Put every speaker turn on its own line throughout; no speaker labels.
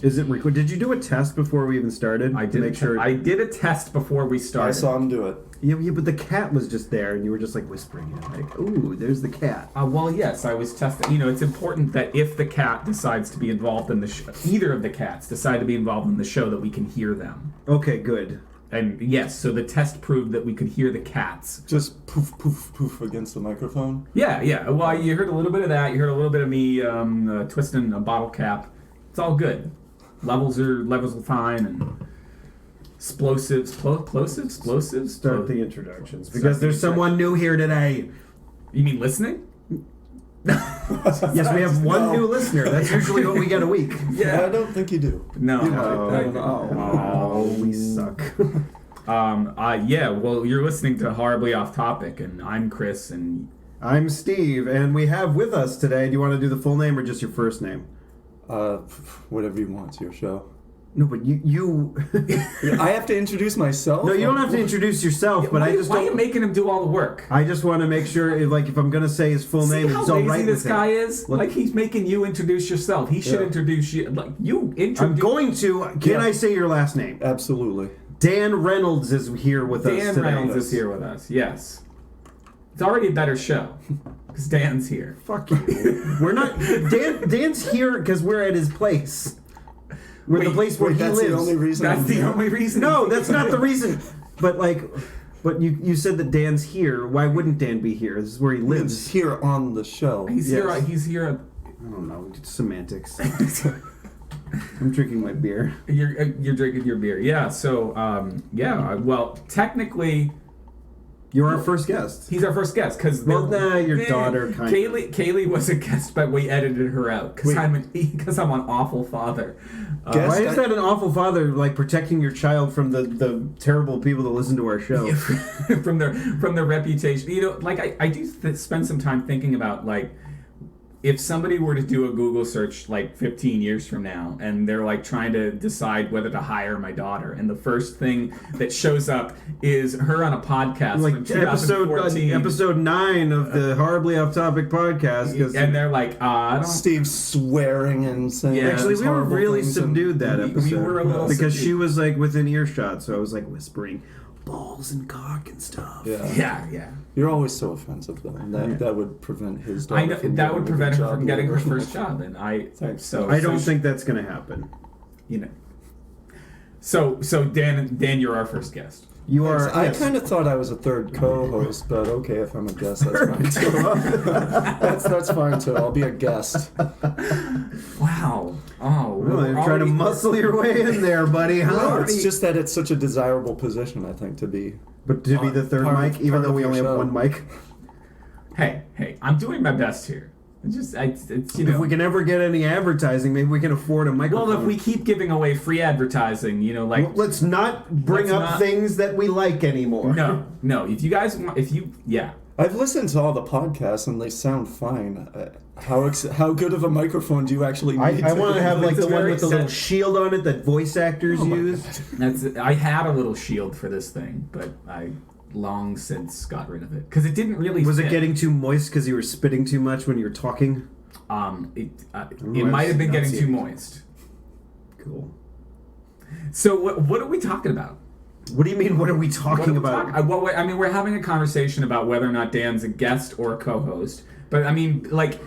Is it record? Did you do a test before we even started?
I did.
Make sure.
I did a test before we started.
I saw him do it.
Yeah, but the cat was just there, and you were just like whispering it, like, "Ooh, there's the cat."
Well, yes, I was testing. You know, it's important that if the cat decides to be involved in the show, either of the cats decide to be involved in the show, that we can hear them.
Okay, good.
And yes, so the test proved that we could hear the cats.
Just poof, poof, poof against the microphone?
Yeah. Well, you heard a little bit of that. You heard a little bit of me twisting a bottle cap. It's all good. Levels are fine, and explosives.
Start the introductions, because there's someone new here today.
You mean listening?
Yes, we have one new listener. That's usually what we get a week.
Yeah, I don't think you do.
No.
Oh, we suck.
Yeah, well, you're listening to Horribly Off Topic, and I'm Chris, and
I'm Steve, and we have with us today, do you want to do the full name or just your first name?
Whatever you want, it's your show.
No, but you...
I have to introduce myself?
No, you don't have to introduce yourself, but I just
Why are you making him do all the work?
I just want to make sure, if I'm going to say his full name, it's all right with him. See how lazy
this guy is? Like, he's making you introduce yourself. He should introduce you. Like, you introduce...
I'm going to... Can I say your last name?
Absolutely.
Dan Reynolds is here with us today.
Dan Reynolds is here with us, yes. It's already a better show, because Dan's here.
Fuck you. We're not... Dan's here because we're at his place. We're the place where he lives.
That's the only reason.
That's the only reason.
No, that's not the reason. But you said that Dan's here. Why wouldn't Dan be here? This is where he lives.
He's here on the show.
He's here. He's here.
I don't know. Semantics. I'm drinking my beer.
You're drinking your beer. Yeah. So well, technically,
you're our first guest.
He's our first guest because
your daughter kind of.
Kaylee was a guest, but we edited her out because I'm an awful father.
Why is that an awful father? Like protecting your child from the terrible people that listen to our show,
from their reputation. You know, like I do spend some time thinking about like. If somebody were to do a Google search like 15 years from now and they're like trying to decide whether to hire my daughter and the first thing that shows up is her on a podcast
like
from 2014.
episode 9 of the Horribly Off Topic podcast,
and they're like, I don't...
Steve swearing and saying...
Yeah. Actually, we were really subdued that episode.
We were a little
because
subdued.
She was like within earshot, so I was like whispering balls and cock and stuff.
Yeah.
You're always so offensive, though. That would prevent his daughter.
I know that would prevent her from getting her first job, and I don't
think that's going to happen.
You know. So Dan, you're our first guest.
You are.
I kind of thought I was a third co-host, but okay, if I'm a guest, that's fine too. that's fine too. I'll be a guest.
Wow. Oh,
well, you're trying to muscle your way in there, buddy.
No, it's just that it's such a desirable position, I think, to be.
But to be the third mic, even though we only have one mic.
Hey, I'm doing my best here. It's you know.
If we can ever get any advertising, maybe we can afford a microphone.
Well, if we keep giving away free advertising, you know, like...
Well, let's not bring up things that we like anymore.
No. If you guys want... Yeah.
I've listened to all the podcasts, and they sound fine. How good of a microphone do you actually need?
I want to have like the one with the little shield on it that voice actors use.
I had a little shield for this thing, but I long since got rid of it because it didn't really.
Was
fit.
it getting too moist because you were spitting too much when you were talking?
It might have been getting too moist.
Cool.
So what are we talking about?
What do you mean? What are we talking about?
I mean, we're having a conversation about whether or not Dan's a guest or a co-host. But I mean, like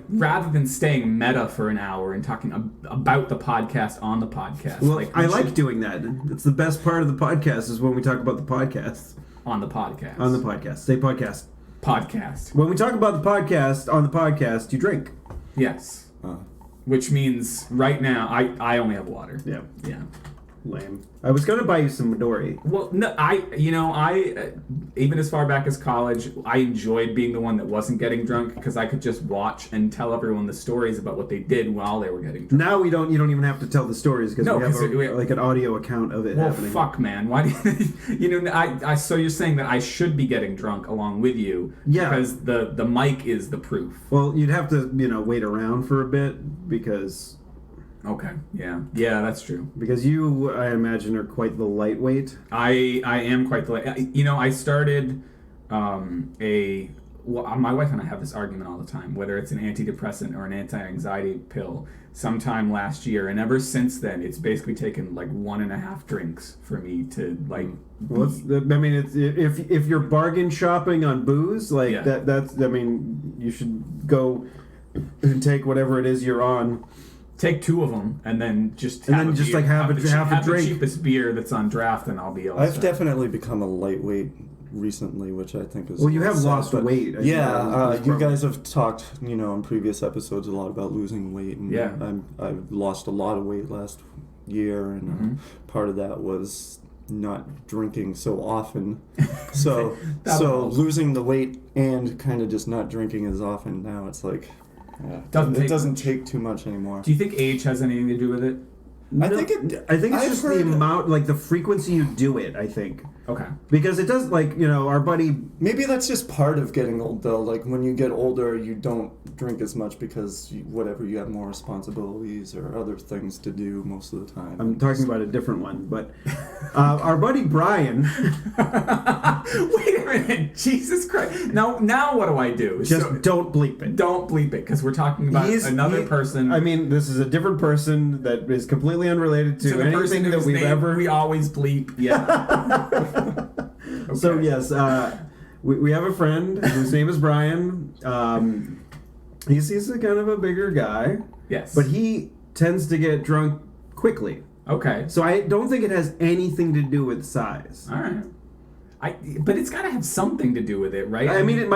rather than staying meta for an hour and talking about the podcast on the podcast.
Well, I like doing that. It's the best part of the podcast is when we talk about the podcast.
On the podcast.
On the podcast. Say podcast.
Podcast.
When we talk about the podcast, on the podcast, you drink.
Yes. Which means right now, I only have water.
Yeah.
Yeah.
Lame. I was going to buy you some Midori.
Well, no, I even as far back as college, I enjoyed being the one that wasn't getting drunk because I could just watch and tell everyone the stories about what they did while they were getting drunk.
Now you don't even have to tell the stories because we have like an audio account of it happening.
Well, fuck, man. Why do you so you're saying that I should be getting drunk along with you because the mic is the proof.
Well, you'd have to, wait around for a bit because...
Okay. Yeah, that's true.
Because you, I imagine, are quite the lightweight.
I am quite the light. I started a well, my wife and I have this argument all the time, whether it's an antidepressant or an anti-anxiety pill. Sometime last year, and ever since then, it's basically taken like 1.5 drinks for me to like.
Well, I mean, it's, if you're bargain shopping on booze, like
Yeah.
that's. I mean, you should go and take whatever it is you're on.
Take 2 of them and then just
And
have
then
a
just,
beer,
like, have a
the
drink.
cheapest beer that's on draft, and I'll be all
I've
set.
definitely become a lightweight recently, which I think is
Well, you have
sad,
lost
but
weight. I think
Yeah,
that's
you
probably-
guys have talked, in previous episodes a lot about losing weight, and
Yeah.
I've lost a lot of weight last year, and
Mhm.
part of that was not drinking so often. So
That
so
was-
losing the weight and kind of just not drinking as often now, it's like
Doesn't
it
take
doesn't
much.
take too much anymore.
Do you think age has anything to do with it?
I
No,
think it.
I think it's
I've
just
heard-
the amount, like the frequency you do it. I think
Okay.
because it does, like our buddy.
Maybe that's just part of getting old, though. Like when you get older, you don't drink as much because you have more responsibilities or other things to do most of the time.
I'm talking about a different one, but our buddy Brian.
Wait a minute, Jesus Christ! Now what do I do?
Just don't bleep it.
Don't bleep it, because we're talking about another person.
I mean, this is a different person that is completely unrelated to
the person
anything that
whose
we've
name
ever.
we always bleep. Yeah.
So
Okay.
yes, we have a friend whose name is Brian. He's a kind of a bigger guy,
Yes.
but he tends to get drunk quickly.
Okay.
So I don't think it has anything to do with size.
All right. But it's got to have something to do with it, right?
I mean, it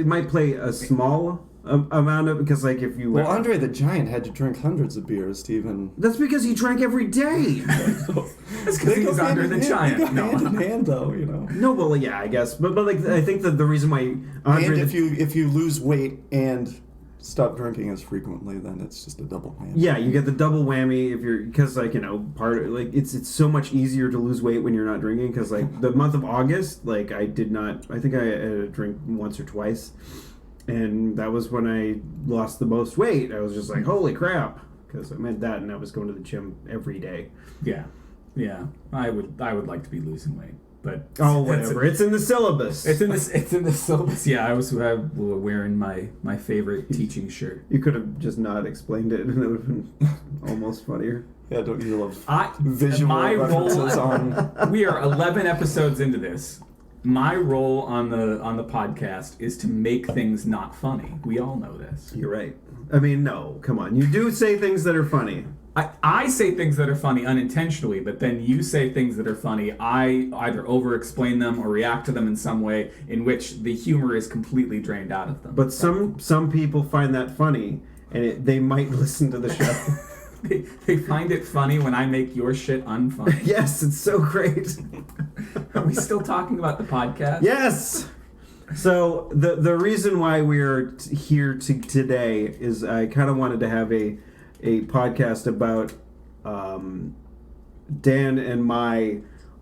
might play a small amount of, because like if you
Well, Andre the Giant had to drink hundreds of beers to even.
that's because he drank every day.
That's because
They
he
go
was
hand
under
in
the
hand-
giant.
They go
No.
hand in hand, though.
No, well, yeah, I guess, but like I think that the reason why Andre
And if you lose weight and stop drinking as frequently, then it's just a double whammy.
yeah, you get the double whammy if you're, because like part of, like it's so much easier to lose weight when you're not drinking, because like the month of August, like I think I had a drink once or twice, and that was when I lost the most weight. I was just like, holy crap, because I meant that, and I was going to the gym every day.
Yeah. I would like to be losing weight, but
Oh, whatever. It's in the syllabus.
It's in the syllabus. Yeah, I was wearing my favorite teaching shirt.
You could have just not explained it, and it would have been almost funnier.
Yeah, don't you love
I
visual
my
references
role.
on?
We are 11 episodes into this. My role on the podcast is to make things not funny. We all know this.
You're right. I mean, no, come on. You do say things that are funny.
I say things that are funny unintentionally, but then you say things that are funny. I either over-explain them or react to them in some way in which the humor is completely drained out of them.
But some people find that funny, and they might listen to the show.
They find it funny when I make your shit unfunny.
Yes, it's so great.
Are we still talking about the podcast?
Yes. So the reason why we're here today is I kind of wanted to have a podcast about Dan and my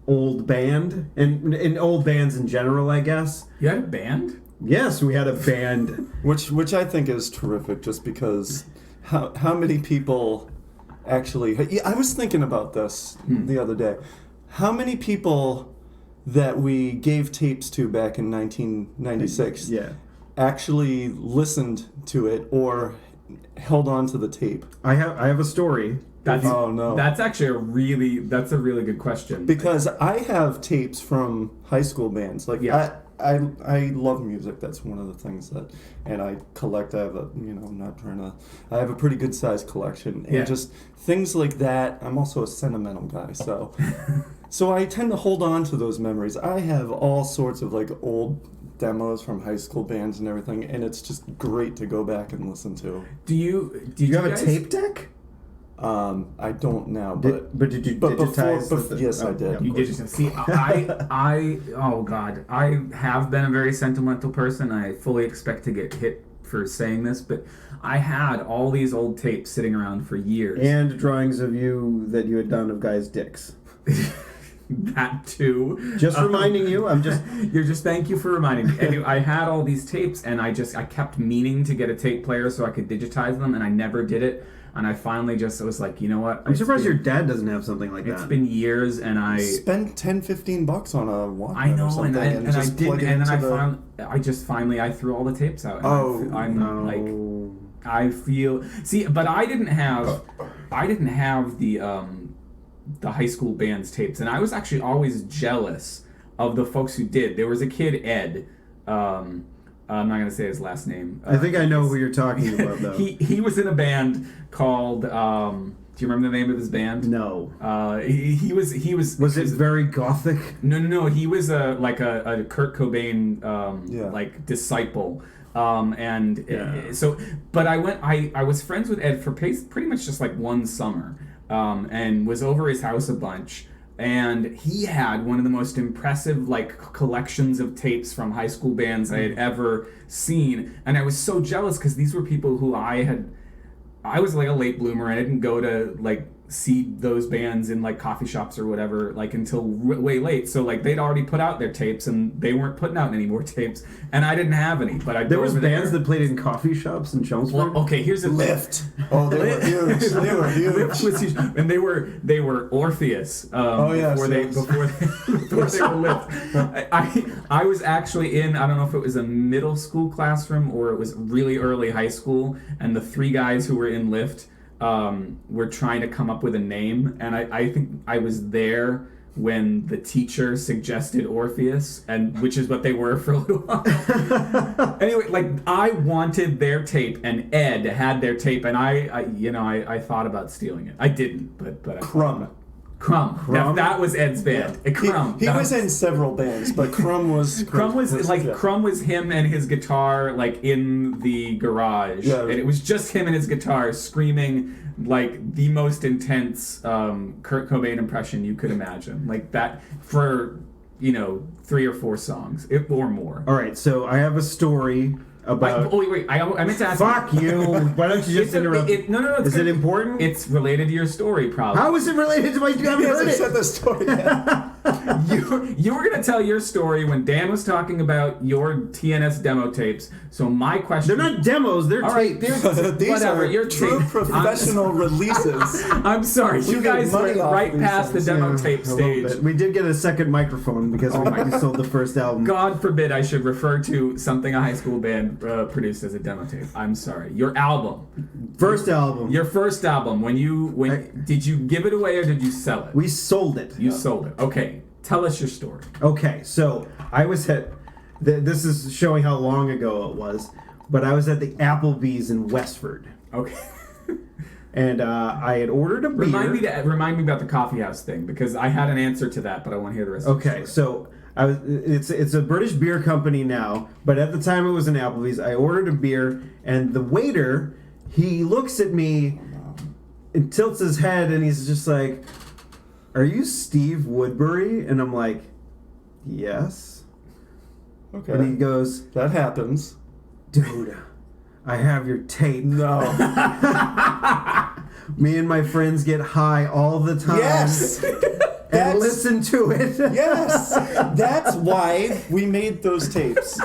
old band and old bands in general, I guess.
You had a band?
Yes, we had a band.
Which I think is terrific, just because how many people actually. I was thinking about this the other day. How many people that we gave tapes to back in 1996
Yeah.
actually listened to it or held on to the tape?
I have a story.
Oh, no.
That's actually a really good question.
Because I have tapes from high school bands. Like
Yeah.
I love music. That's one of the things that, and I collect. I have I have a pretty good sized collection, and
Yeah.
just things like that. I'm also a sentimental guy, so so I tend to hold on to those memories. I have all sorts of like old demos from high school bands and everything, and it's just great to go back and listen to.
Do you
You have
guys-
a tape deck?
I don't now,
But did you
but
digitize?
yes, I did.
yeah, of
You
course.
did just see. Oh God, I have been a very sentimental person. I fully expect to get hit for saying this, but I had all these old tapes sitting around for years.
And drawings of you that you had done of guys' dicks.
that too.
Just reminding you.
Thank you for reminding me. Anyway, I had all these tapes, and I kept meaning to get a tape player so I could digitize them, and I never did it. And I finally just was like, you know what?
I'm surprised your dad doesn't have something like that.
It's been years, and I
spend $10-15 on a Walkman.
I know,
or something,
and I didn't, and then I threw all the tapes out. And I'm like, I feel but I didn't have the high school band's tapes, and I was actually always jealous of the folks who did. There was a kid, Ed. I'm not gonna say his last name.
I think I know who you're talking about, though.
he was in a band called. Do you remember the name of his band?
No.
He was.
Was it very gothic?
No. He was a Kurt Cobain like disciple. But I was friends with Ed for pretty much just like one summer, and was over his house a bunch. And he had one of the most impressive like collections of tapes from high school bands I had ever seen, and I was so jealous because these were people who I was like a late bloomer. I didn't go to like see those bands in like coffee shops or whatever like until way late. So like they'd already put out their tapes, and they weren't putting out any more tapes, and I didn't have any. But
there was bands that played in coffee shops in Chelmsford.
Well, okay, here's the
Lift. Oh, they were huge. They were huge.
Lift was huge. And they were Orpheus. Before they were Lift. I was actually in, I don't know if it was a middle school classroom or it was really early high school, and the three guys who were in Lift were trying to come up with a name, and I think I was there when the teacher suggested Orpheus, and which is what they were for a little while. Anyway, like I wanted their tape, and Ed had their tape, and I thought about stealing it. I didn't, but
Crumb.
Crumb. That was Ed's band.
Yeah.
Crumb.
He was in several bands, but Crumb was
Crumb was him and his guitar like in the garage, and it was just him and his guitar screaming like the most intense Kurt Cobain impression you could imagine, like that for 3 or 4 songs or more.
All right, so I have a story about.
Wait! I meant to ask.
Fuck you! Why don't you just interrupt?
No.
Is it important?
It's related to your story, probably.
How is it related to my? You haven't heard it.
Said the story yet.
You were gonna tell your story when Dan was talking about your TNS demo tapes. So my question.
They're not demos. They're tapes.
These
whatever.
are
Your
true
tape.
professional releases.
I'm sorry. You guys went right past the demo tape
A
stage.
little bit. We did get a second microphone because we sold the first album.
God forbid I should refer to something a high school band produced as a demo tape. I'm sorry. Your album.
First album.
Your first album. Did you give it away or did you sell it?
We sold it.
You sold it. Okay. Tell us your story.
Okay, so I was at. This is showing how long ago it was, but I was at the Applebee's in Westford.
Okay.
And I had ordered a beer.
Remind me about the coffee house thing, because I had an answer to that, but I want to hear the rest of the story.
Okay, so it's a British beer company now, but at the time it was an Applebee's. I ordered a beer, and the waiter, he looks at me and tilts his head, and he's just like, "Are you Steve Woodbury?" And I'm like, "Yes."
Okay.
And he goes,
That happens.
"Dude, I have your tape."
No.
Me and my friends get high all the time.
Yes.
And listen to it.
Yes. That's why we made those tapes.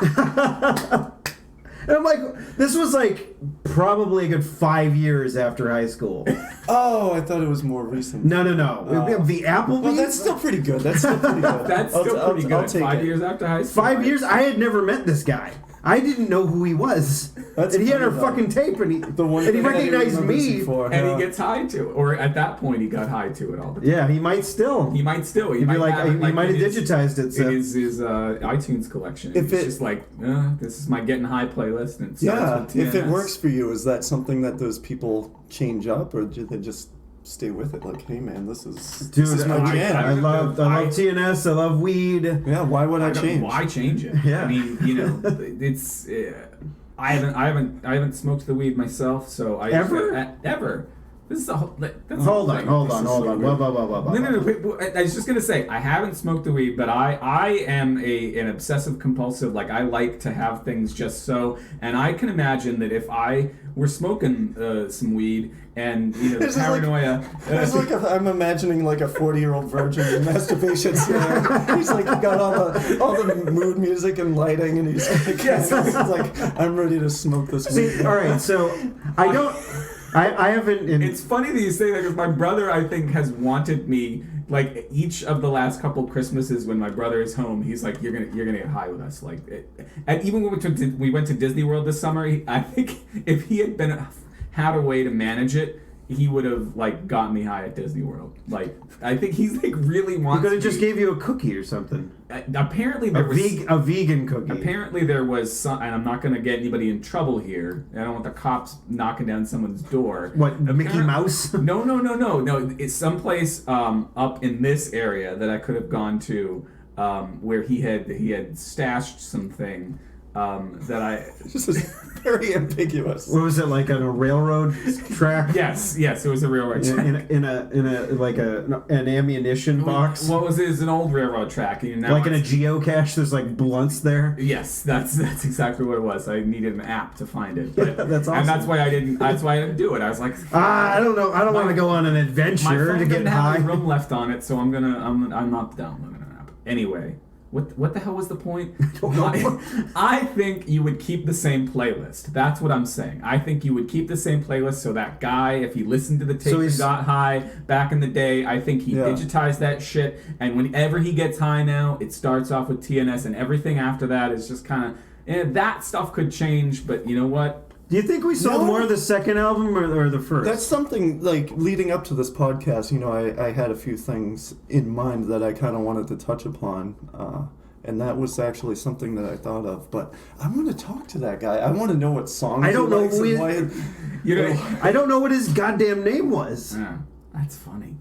And I'm like, this was like probably a good 5 years after high school.
Oh, I thought it was more recent.
No.
Oh.
The Applebee's.
Well, that's still pretty good.
That's still pretty good.
I'll take
5
it.
years after high school.
5 years? I had never met this guy. I didn't know who he was.
That's
and he had our
funny, though.
fucking tape, and he
thing
recognized
I
me.
for,
And he gets high to it. Or at that point, he got high to it all the time.
Yeah, he might still.
He might still. He
He'd be
might
like,
have it,
he might have digitized it. So.
In his iTunes collection.
If
It's
it-
just like, this is my getting high playlist. And it
Yeah,
starts with
if it
TNS.
works for you, is that something that those people change up, or do they just stay with it? Like, hey man, this is my jam.
I love TNS. I love weed.
Yeah, why would I change?
Why change it?
Yeah.
I mean, it's. I haven't smoked the weed myself, so I
Ever?
ever. This is a whole. That's
Hold
the
on,
thing.
hold
This
on,
is
hold
so
on.
weird.
Whoa.
Wait, I was just gonna say I haven't smoked the weed, but I am an obsessive compulsive. Like I like to have things just so, and I can imagine that if I were smoking some weed and the
It's just
paranoia.
It's like I'm imagining like a 40-year-old virgin in masturbation stand. He's like got all the mood music and lighting, and he's like,
Yes.
he's like, I'm ready to smoke this weed.
See, all right, so I haven't.
It's funny that you say that because my brother, I think, has wanted me like each of the last couple Christmases when my brother is home. He's like, "You're gonna get high with us." Like, and even when we went to Disney World this summer, I think if he had a way to manage it, he would have like got me high at Disney World. Like, I think he's like really wants.
He could have just gave you a cookie or something.
Apparently there was
A vegan cookie.
Apparently there was some, and I'm not going to get anybody in trouble here. I don't want the cops knocking down someone's door.
What, Mickey Mouse?
No. It's someplace up in this area that I could have gone to, where he had stashed something that I.
This is very ambiguous.
What was it, like on a railroad track?
Yes, it was a railroad track.
In a like an ammunition box.
What was it? It's an old railroad track. And now
Like in a geocache, there's like blunts there.
Yes, that's exactly what it was. I needed an app to find it. But,
That's awesome.
And that's why I didn't do it. I was like,
I don't know. I don't want to go on an
my
adventure
phone
to get
didn't have
high.
any room left on it, so I'm not downloading an app. Anyway, what the hell was the point? I think you would keep the same playlist. That's what I'm saying. I think you would keep the same playlist so that guy, if he listened to the tape and got high back in the day, I think he digitized that shit. And whenever he gets high now, it starts off with TNS, and everything after that is just kind of that stuff could change. But you know what?
Do you think we sold more of the second album or the first?
That's something, like, leading up to this podcast, I had a few things in mind that I kind of wanted to touch upon, and that was actually something that I thought of, but I want to talk to that guy. I want to know what songs
I don't know
likes
who
and
he-
why
I don't know what his goddamn name was.
Yeah, that's funny.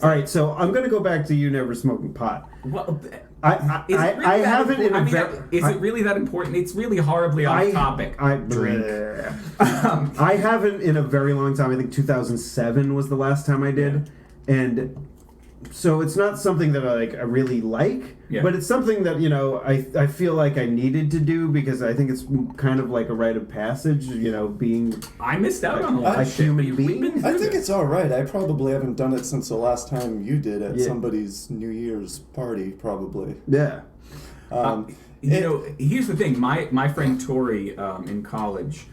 All right, so I'm gonna go back to you never smoking pot.
Well,
I haven't in a
is it really that important? It's really horribly off topic.
Drink. I haven't in a very long time. I think 2007 was the last time I did, and so it's not something that I really like.
Yeah.
But it's something that I feel like I needed to do because I think it's kind of like a rite of passage. Being
I missed out on a lot
a
of shit.
human
We've
being.
been
I
through
think
this.
it's all right. I probably haven't done it since the last time you did at
Yeah.
somebody's New Year's party, probably.
Yeah.
Here's the thing. My friend Tori in college,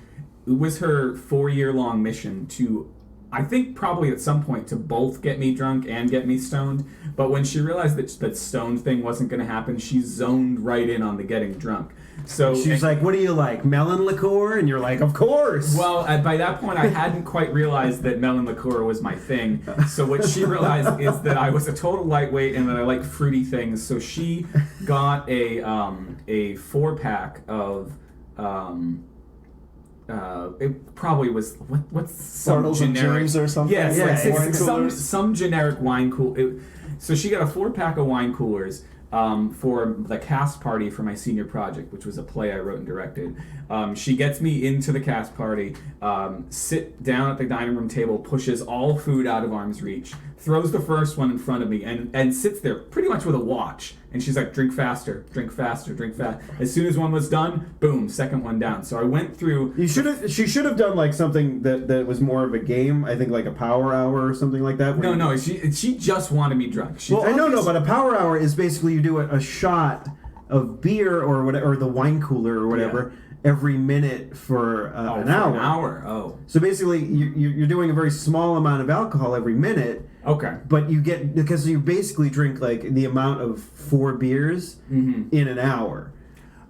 it was her 4-year-long mission to, I think probably at some point, to both get me drunk and get me stoned. But when she realized that stone thing wasn't going to happen, she zoned right in on the getting drunk. So
She's like, "What do you like, melon liqueur?" And you're like, "Of course."
Well, by that point, I hadn't quite realized that melon liqueur was my thing. So what she realized is that I was a total lightweight and that I like fruity things. So she got a 4-pack of it probably was what's some
Bartles and
generic
James or something?
Yes,
Yeah,
like
wine coolers.
some generic wine cool. So she got a 4-pack of wine coolers. For the cast party for my senior project, which was a play I wrote and directed. She gets me into the cast party, sit down at the dining room table, pushes all food out of arm's reach, throws the first one in front of me, and sits there pretty much with a watch. And she's like, drink faster, drink faster, drink fast. As soon as one was done, boom, second one down. So I went through...
She should have done like something that was more of a game. I think like a power hour or something like that.
No, she just wanted me drunk.
I know, but a power hour is basically you do a shot of beer or whatever, or the wine cooler or whatever, every minute for an hour.
An hour. Oh.
So basically, you're doing a very small amount of alcohol every minute.
Okay.
But you get, because you basically drink like the amount of 4 beers in an hour.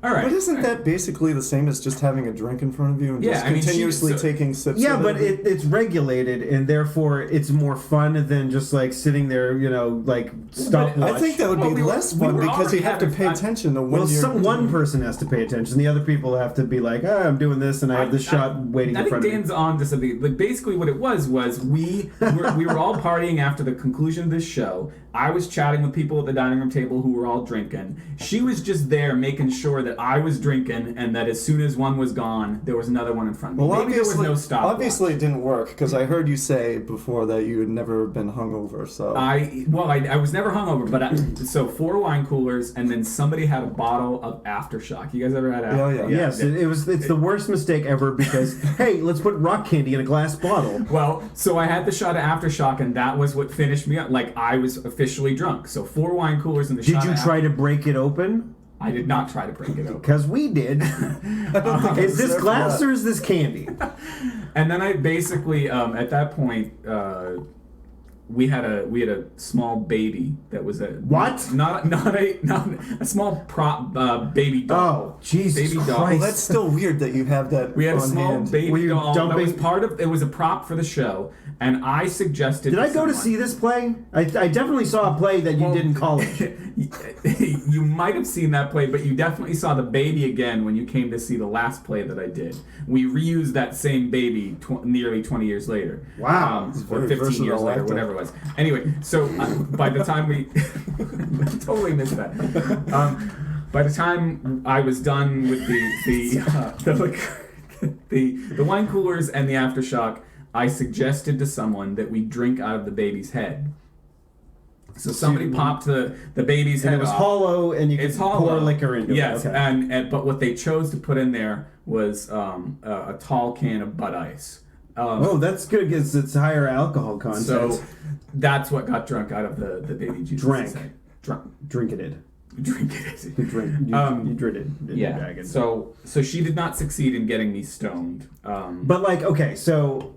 All right.
But isn't that basically the same as just having a drink in front of you and
Yeah,
just
I mean,
continuously taking sips
Yeah,
of
but
it?
it's regulated, and therefore it's more fun than just like sitting there, like stopwatch.
I think that would
Well,
be
we were-
less
we
fun
were
because you
already
have to
having
pay
fun.
attention to when
Well,
you're...
one person has to pay attention. The other people have to be like, I'm doing this, and I have this shot waiting in
I
front
think
of me.
Dan's on to something. Like basically, what it was we were all partying after the conclusion of this show. I was chatting with people at the dining room table who were all drinking. She was just there making sure that I was drinking and that as soon as one was gone, there was another one in front of me.
Well,
Maybe there was no stop.
obviously it didn't work because I heard you say before that you had never been hungover. So
I was never hungover, but so 4 wine coolers, and then somebody had a bottle of Aftershock. You guys ever had Aftershock?
Oh, yeah.
Yes, it's the worst mistake ever because hey, let's put rock candy in a glass bottle.
Well, so I had the shot of Aftershock, and that was what finished me up. Like, I was officially drunk. So 4 wine coolers and the shot.
Did you try to break it open?
I did not try to break it open.
Because we did. Is this glass or is this candy?
And then I basically, at that point, we had a small baby that was a
What?
Not a small prop baby doll.
Oh, Jesus
Baby doll.
Christ.
well, that's still weird that you have that.
We had a
on
small
hand.
Were
baby
you
doll that was
dumping-
part of. It was a prop for the show, and I suggested.
Did I go to
someone-
see this play? I definitely saw a play that you did in college.
You might have seen that play, but you definitely saw the baby again when you came to see the last play that I did. We reused that same baby nearly 20 years later.
Wow.
Or
very
15 years
versatile
later,
actor.
whatever it was. Anyway, so by the time we totally missed that. By the time I was done with the wine coolers and the Aftershock, I suggested to someone that we drink out of the baby's head. So somebody popped the baby's
And
head
it was
off.
hollow, and you could
It's
pour
hollow.
liquor into
yes,
it. Okay.
and but what they chose to put in there was a tall can of Bud Ice.
Oh, that's good because it's higher alcohol content.
So that's what got drunk out of the baby Jesus.
Drank.
Drink
it.
it.
You drink. You did it.
Yeah.
Dragon.
So she did not succeed in getting me stoned.
But like, okay, so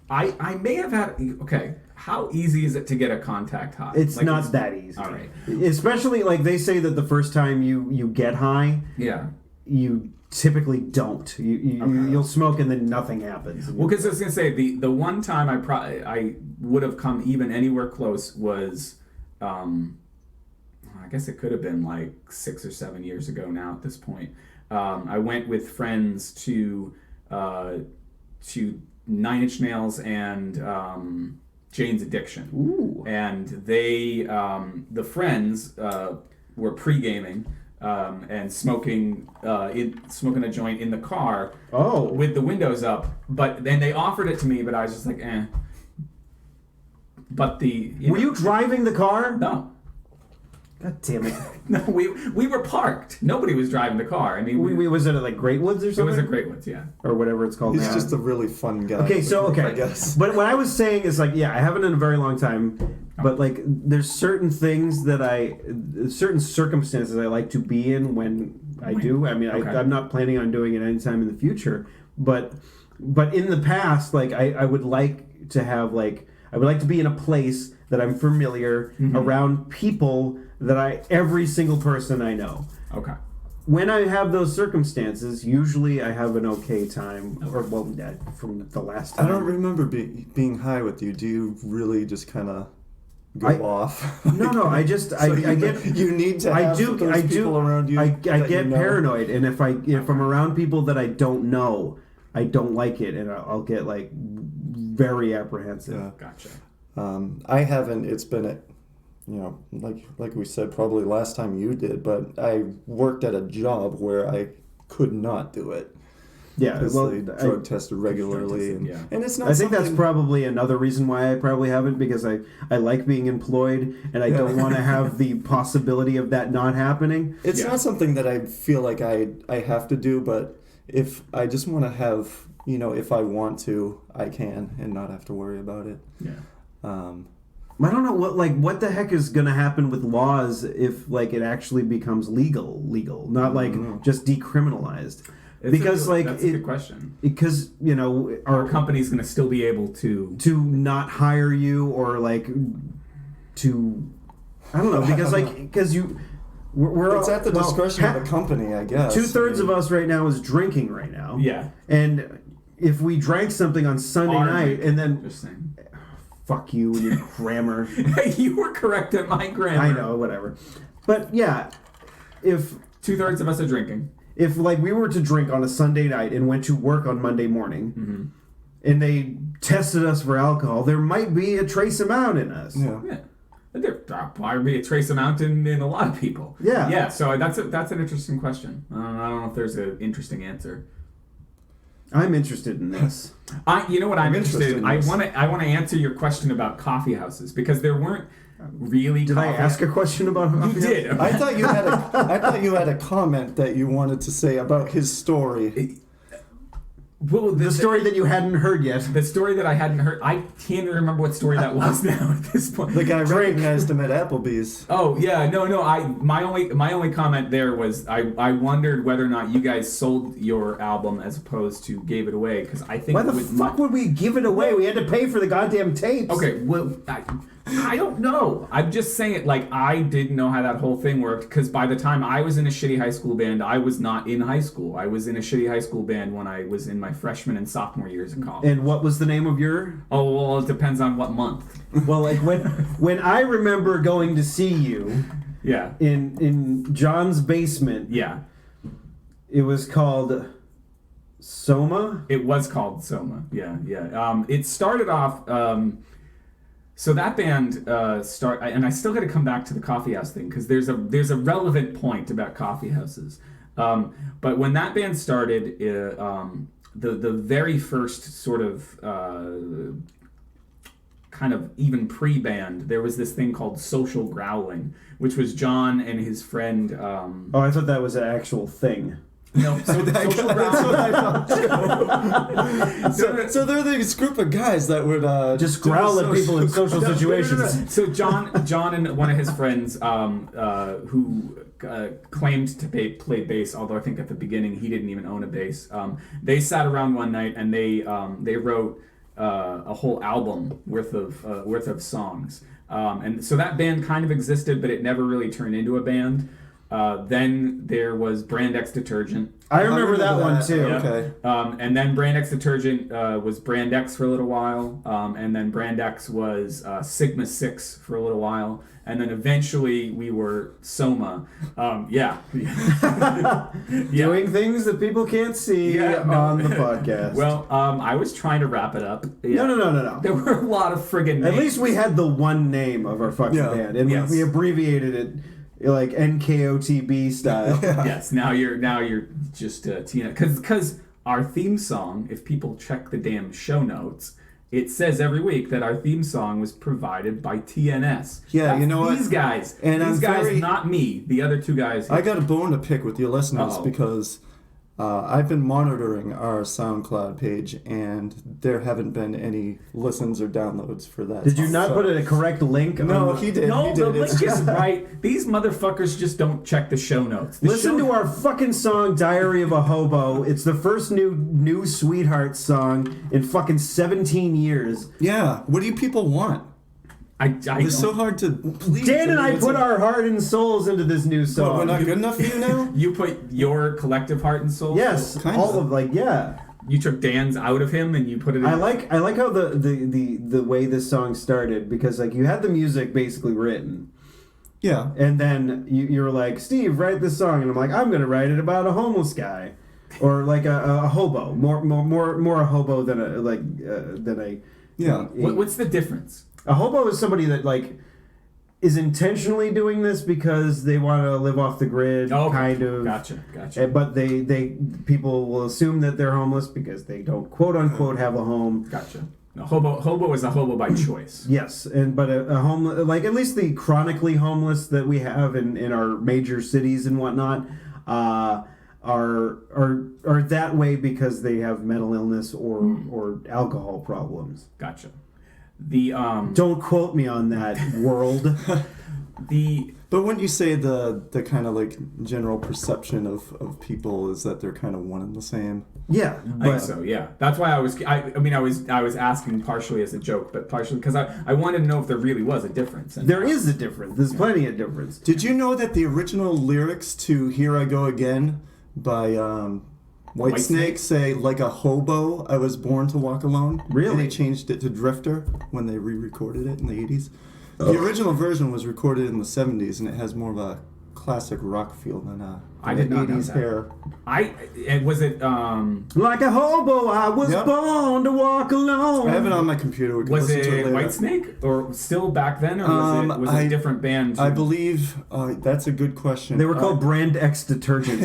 I may have had. Okay, how easy is it to get a contact high?
it's
Like,
not that easy.
All right.
Especially like they say that the first time you get high,
Yeah.
you typically don't. You'll smoke and then nothing happens.
Well, because I was gonna say the one time I would have come even anywhere close was, I guess it could have been like 6 or 7 years ago now at this point. I went with friends to 9 Inch Nails and Jane's Addiction.
Ooh.
And they the friends were pre-gaming and smoking a joint in the car.
Oh.
With the windows up, but then they offered it to me, but I was just like, eh. But
Were you driving the car?
No,
God damn it.
no, we were parked. Nobody was driving the car. I mean,
Was it at like Great Woods or
it
something?
was a Great Woods, yeah.
Or whatever it's called
He's
now.
just a really fun guy.
Okay, so
I guess.
But what I was saying is like, yeah, I haven't in a very long time, but like, there's certain things that certain circumstances I like to be in when I do. I mean,
Okay.
I'm not planning on doing it anytime in the future, but in the past, like, I would like to have I would like to be in a place that I'm familiar around people that every single person I know.
Okay.
When I have those circumstances, usually I have an okay time, or well, from the last time.
I don't remember being high with you. Do you really just kind of go off?
No, I just I get
You need to have those people around you.
I
that
get
you know.
paranoid, and if I'm around people that I don't know, I don't like it, and I'll get like very apprehensive.
Yeah.
Gotcha.
I haven't. It's been like we said, probably last time you did, but I worked at a job where I could not do it.
Yeah,
Because
well,
they drug tested regularly, and it's not.
I think that's
something-
probably another reason why I probably haven't, because I like being employed, and I don't want to have the possibility of that not happening.
It's not something that I feel like I have to do, but if I just want to have, if I want to, I can and not have to worry about it.
Yeah.
I don't know what the heck is going to happen with laws if it actually becomes legal, not just decriminalized. Because
that's a good question.
Because
Our company's going to still be able to
not hire you, or to I don't know, because we're
It's at the discretion of the company, I guess.
2/3 of us right now is drinking right now.
Yeah.
And if we drank something on Sunday night and then
just saying.
fuck you and your grammar.
You were correct at my grammar.
I know, whatever. But yeah, if
2/3 of us are drinking.
If we were to drink on a Sunday night and went to work on Monday morning, and they tested us for alcohol, there might be a trace amount in us.
Yeah.
Yeah. There probably be a trace amount in a lot of people.
Yeah.
Yeah. So that's an interesting question. I don't know if there's an interesting answer.
I'm interested in this.
You know what I'm interested in? I
this.
want to answer your question about coffee houses because there weren't really.
Did I ask a question about
You
coffee
did.
house?
I thought you had a comment that you wanted to say about his story.
Well,
The story that you hadn't heard yet.
The story that I hadn't heard. I can't even remember what story that was now at this point.
The guy recognized him at Applebee's.
Oh yeah, no. My only comment there was I wondered whether or not you guys sold your album as opposed to gave it away because I think
Why the fuck would we give it away? We had to pay for the goddamn tapes.
Okay, well, I don't know. I'm just saying it like I didn't know how that whole thing worked because by the time I was in a shitty high school band, I was not in high school. I was in a shitty high school band when I was in my freshman and sophomore years of college.
And what was the name of your?
Oh, well, it depends on what month.
Well, like when I remember going to see you
Yeah.
in John's basement,
Yeah.
it was called Soma.
It was called Soma. Yeah. It started off. So that band and I still got to come back to the coffee house thing because there's a relevant point about coffee houses. But when that band started, the very first sort of kind of even pre-band, there was this thing called social growling, which was John and his friend.
Oh, I thought that was an actual thing.
No, social growling.
So they're this group of guys that would
Just growl at people in social
No.
situations.
So John and one of his friends who claimed to play bass, although I think at the beginning he didn't even own a bass. They sat around one night and they wrote a whole album worth of songs. And so that band kind of existed, but it never really turned into a band. Then there was Brand X Detergent.
I remember that one too.
Yeah.
Okay.
And then Brand X Detergent was Brand X for a little while. And then Brand X was Sigma 6 for a little while. And then eventually we were Soma. Yeah.
Doing things that people can't see on the podcast.
Well, I was trying to wrap it up. Yeah.
No.
There were a lot of friggin' names.
At least we had the one name of our fucking band, and
Yes.
we abbreviated it like NKOTB style.
Yes, now you're just Tina, because our theme song, if people check the damn show notes, it says every week that our theme song was provided by TNS.
Yeah,
That's
you know what?
These guys,
And
these
I'm
guys,
very-
not me. The other two guys.
I got a bone to pick with your listeners
Uh-oh.
because I've been monitoring our SoundCloud page, and there haven't been any listens or downloads for that.
Did you not
So-
put a correct link?
No,
on the...
he did.
No,
he
the
did.
link
It's-
is right. These motherfuckers just don't check the show notes.
Listen to our fucking song "Diary of a Hobo." It's the first new Sweetheart song in fucking 17 years.
Yeah. What do you people want? It's so hard to please.
Dan and I
it's
put
like,
our heart and souls into this new
What,
song.
we're not good enough for you now?
You put your collective heart and soul.
Yes,
Kind
all
of.
of yeah.
You took Dan's out of him and you put it in.
I like how the way this song started, because like you had the music basically written,
Yeah.
and then you were like, Steve, write this song, and I'm like, I'm gonna write it about a homeless guy, or like a hobo, more a hobo than a
Yeah.
What's the difference?
A hobo is somebody that like is intentionally doing this because they want to live off the grid,
Oh, okay.
kind of.
Gotcha.
But they people will assume that they're homeless because they don't quote unquote have a home.
Gotcha. No, hobo is a hobo by choice.
Yes, but a homeless, like at least the chronically homeless that we have in our major cities and whatnot, are that way because they have mental illness or alcohol problems.
Gotcha. The
Don't quote me on that, world.
But wouldn't you say the kind of like general perception of people is that they're kind of one and the same?
Yeah,
I think so. Yeah, that's why I was asking partially as a joke, but partially because I wanted to know if there really was a difference. And
there is a difference. There's plenty of difference.
Did you know that the original lyrics to "Here I Go Again" by Whitesnake say, "Like a hobo, I was born to walk alone"?
Really?
And they changed it to "Drifter" when they re-recorded it in the 80s. The original version was recorded in the 70s, and it has more of a classic rock feel than
I did not know
80s
that.
hair.
And was it
Like a hobo, I was
Yep.
born to walk alone.
I have it on my computer. We can
was
listen to it
it
later.
Whitesnake or still back then, or was it a different band?
I believe that's a good question.
They were called Brand X detergent.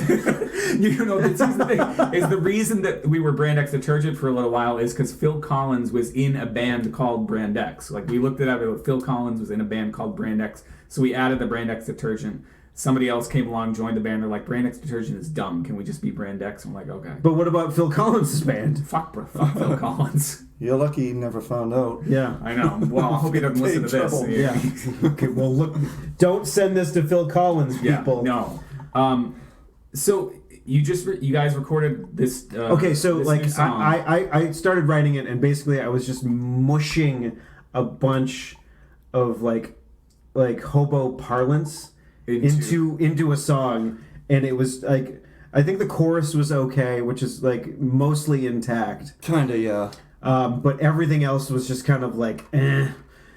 You know, this is the thing. Is the reason that we were Brand X detergent for a little while is because Phil Collins was in a band called Brand X. Like, we looked it up. Phil Collins was in a band called Brand X, so we added the Brand X detergent. Somebody else came along, joined the band. They're like, Brand X detergent is dumb. Can we just be Brand X? I'm like, okay.
But what about Phil Collins' band?
Fuck Phil Collins.
You're lucky you never found out.
Yeah.
I know. Well, I hope he doesn't listen to this.
Trouble.
Yeah. Okay, well, look, don't send this to Phil Collins, people.
Yeah, no. So you guys recorded this.
Okay, so
this
like
new song.
I started writing it, and basically I was just mushing a bunch of like hobo parlance into a song, and it was like, I think the chorus was okay, which is like mostly intact.
Kinda, yeah.
But everything else was just kind of like, eh.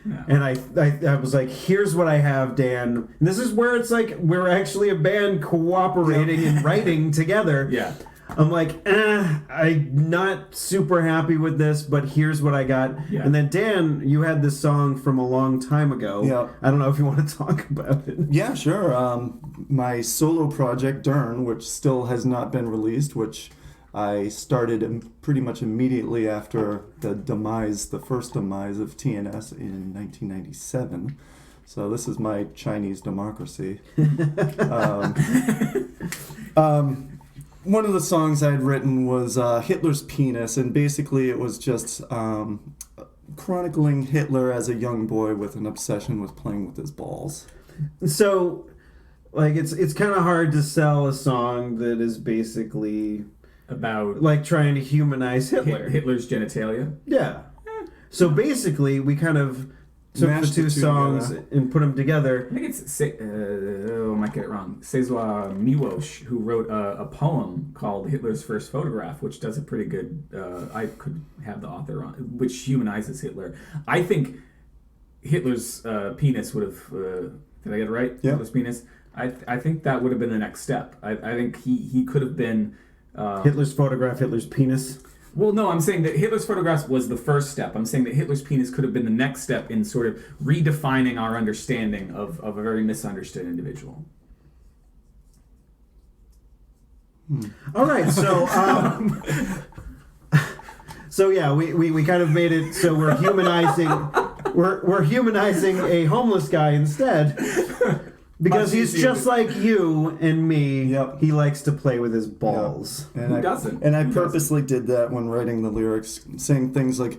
Yeah.
And I was like, here's what I have, Dan. And this is where it's like we're actually a band cooperating and writing together.
Yeah.
I'm like, I'm not super happy with this, but here's what I got.
Yeah.
And then, Dan, you had this song from a long time ago.
Yeah.
I don't know if you want to talk about it.
Yeah, sure. My solo project, Dern, which still has not been released, which I started pretty much immediately after the first demise of TNS in 1997. So this is my Chinese democracy. One of the songs I had written was Hitler's Penis, and basically it was just chronicling Hitler as a young boy with an obsession with playing with his balls.
So, like, it's kind of hard to sell a song that is basically
About
like trying to humanize Hitler.
Hitler's genitalia.
Yeah. So basically, we kind of took
Mashed
the two songs
together.
and put them together.
I think it's I might get it wrong. Czesław Miłosz, who wrote a poem called Hitler's First Photograph, which does a pretty good. I could have the author on, which humanizes Hitler. I think Hitler's penis would have. Did I get it right?
Yeah.
Hitler's penis. I think that would have been the next step. I think he could have been.
Hitler's photograph, Hitler's penis.
Well, no, I'm saying that Hitler's photograph was the first step. I'm saying that Hitler's penis could have been the next step in sort of redefining our understanding of a very misunderstood individual.
All right, so so yeah, we kind of made it so we're humanizing we're humanizing a homeless guy instead. Because he's just like you and me.
Yep.
He likes to play with his balls.
And
Who doesn't?
And I
Who
purposely did that when writing the lyrics, saying things like,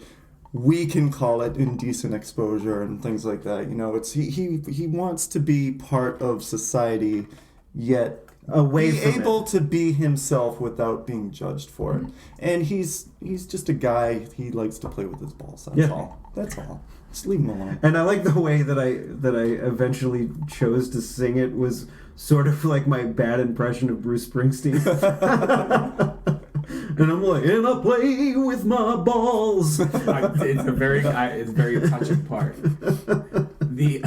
"We can call it indecent exposure" and things like that. You know, it's he wants to be part of society, yet
Away
be
from
able
it.
to be himself without being judged for it. And he's just a guy. He likes to play with his balls. That's
Yeah.
all. That's all. Just leave him alone.
And I like the way that I eventually chose to sing it was sort of like my bad impression of Bruce Springsteen. And I'm like, and I play with my balls.
It's a very touching part. The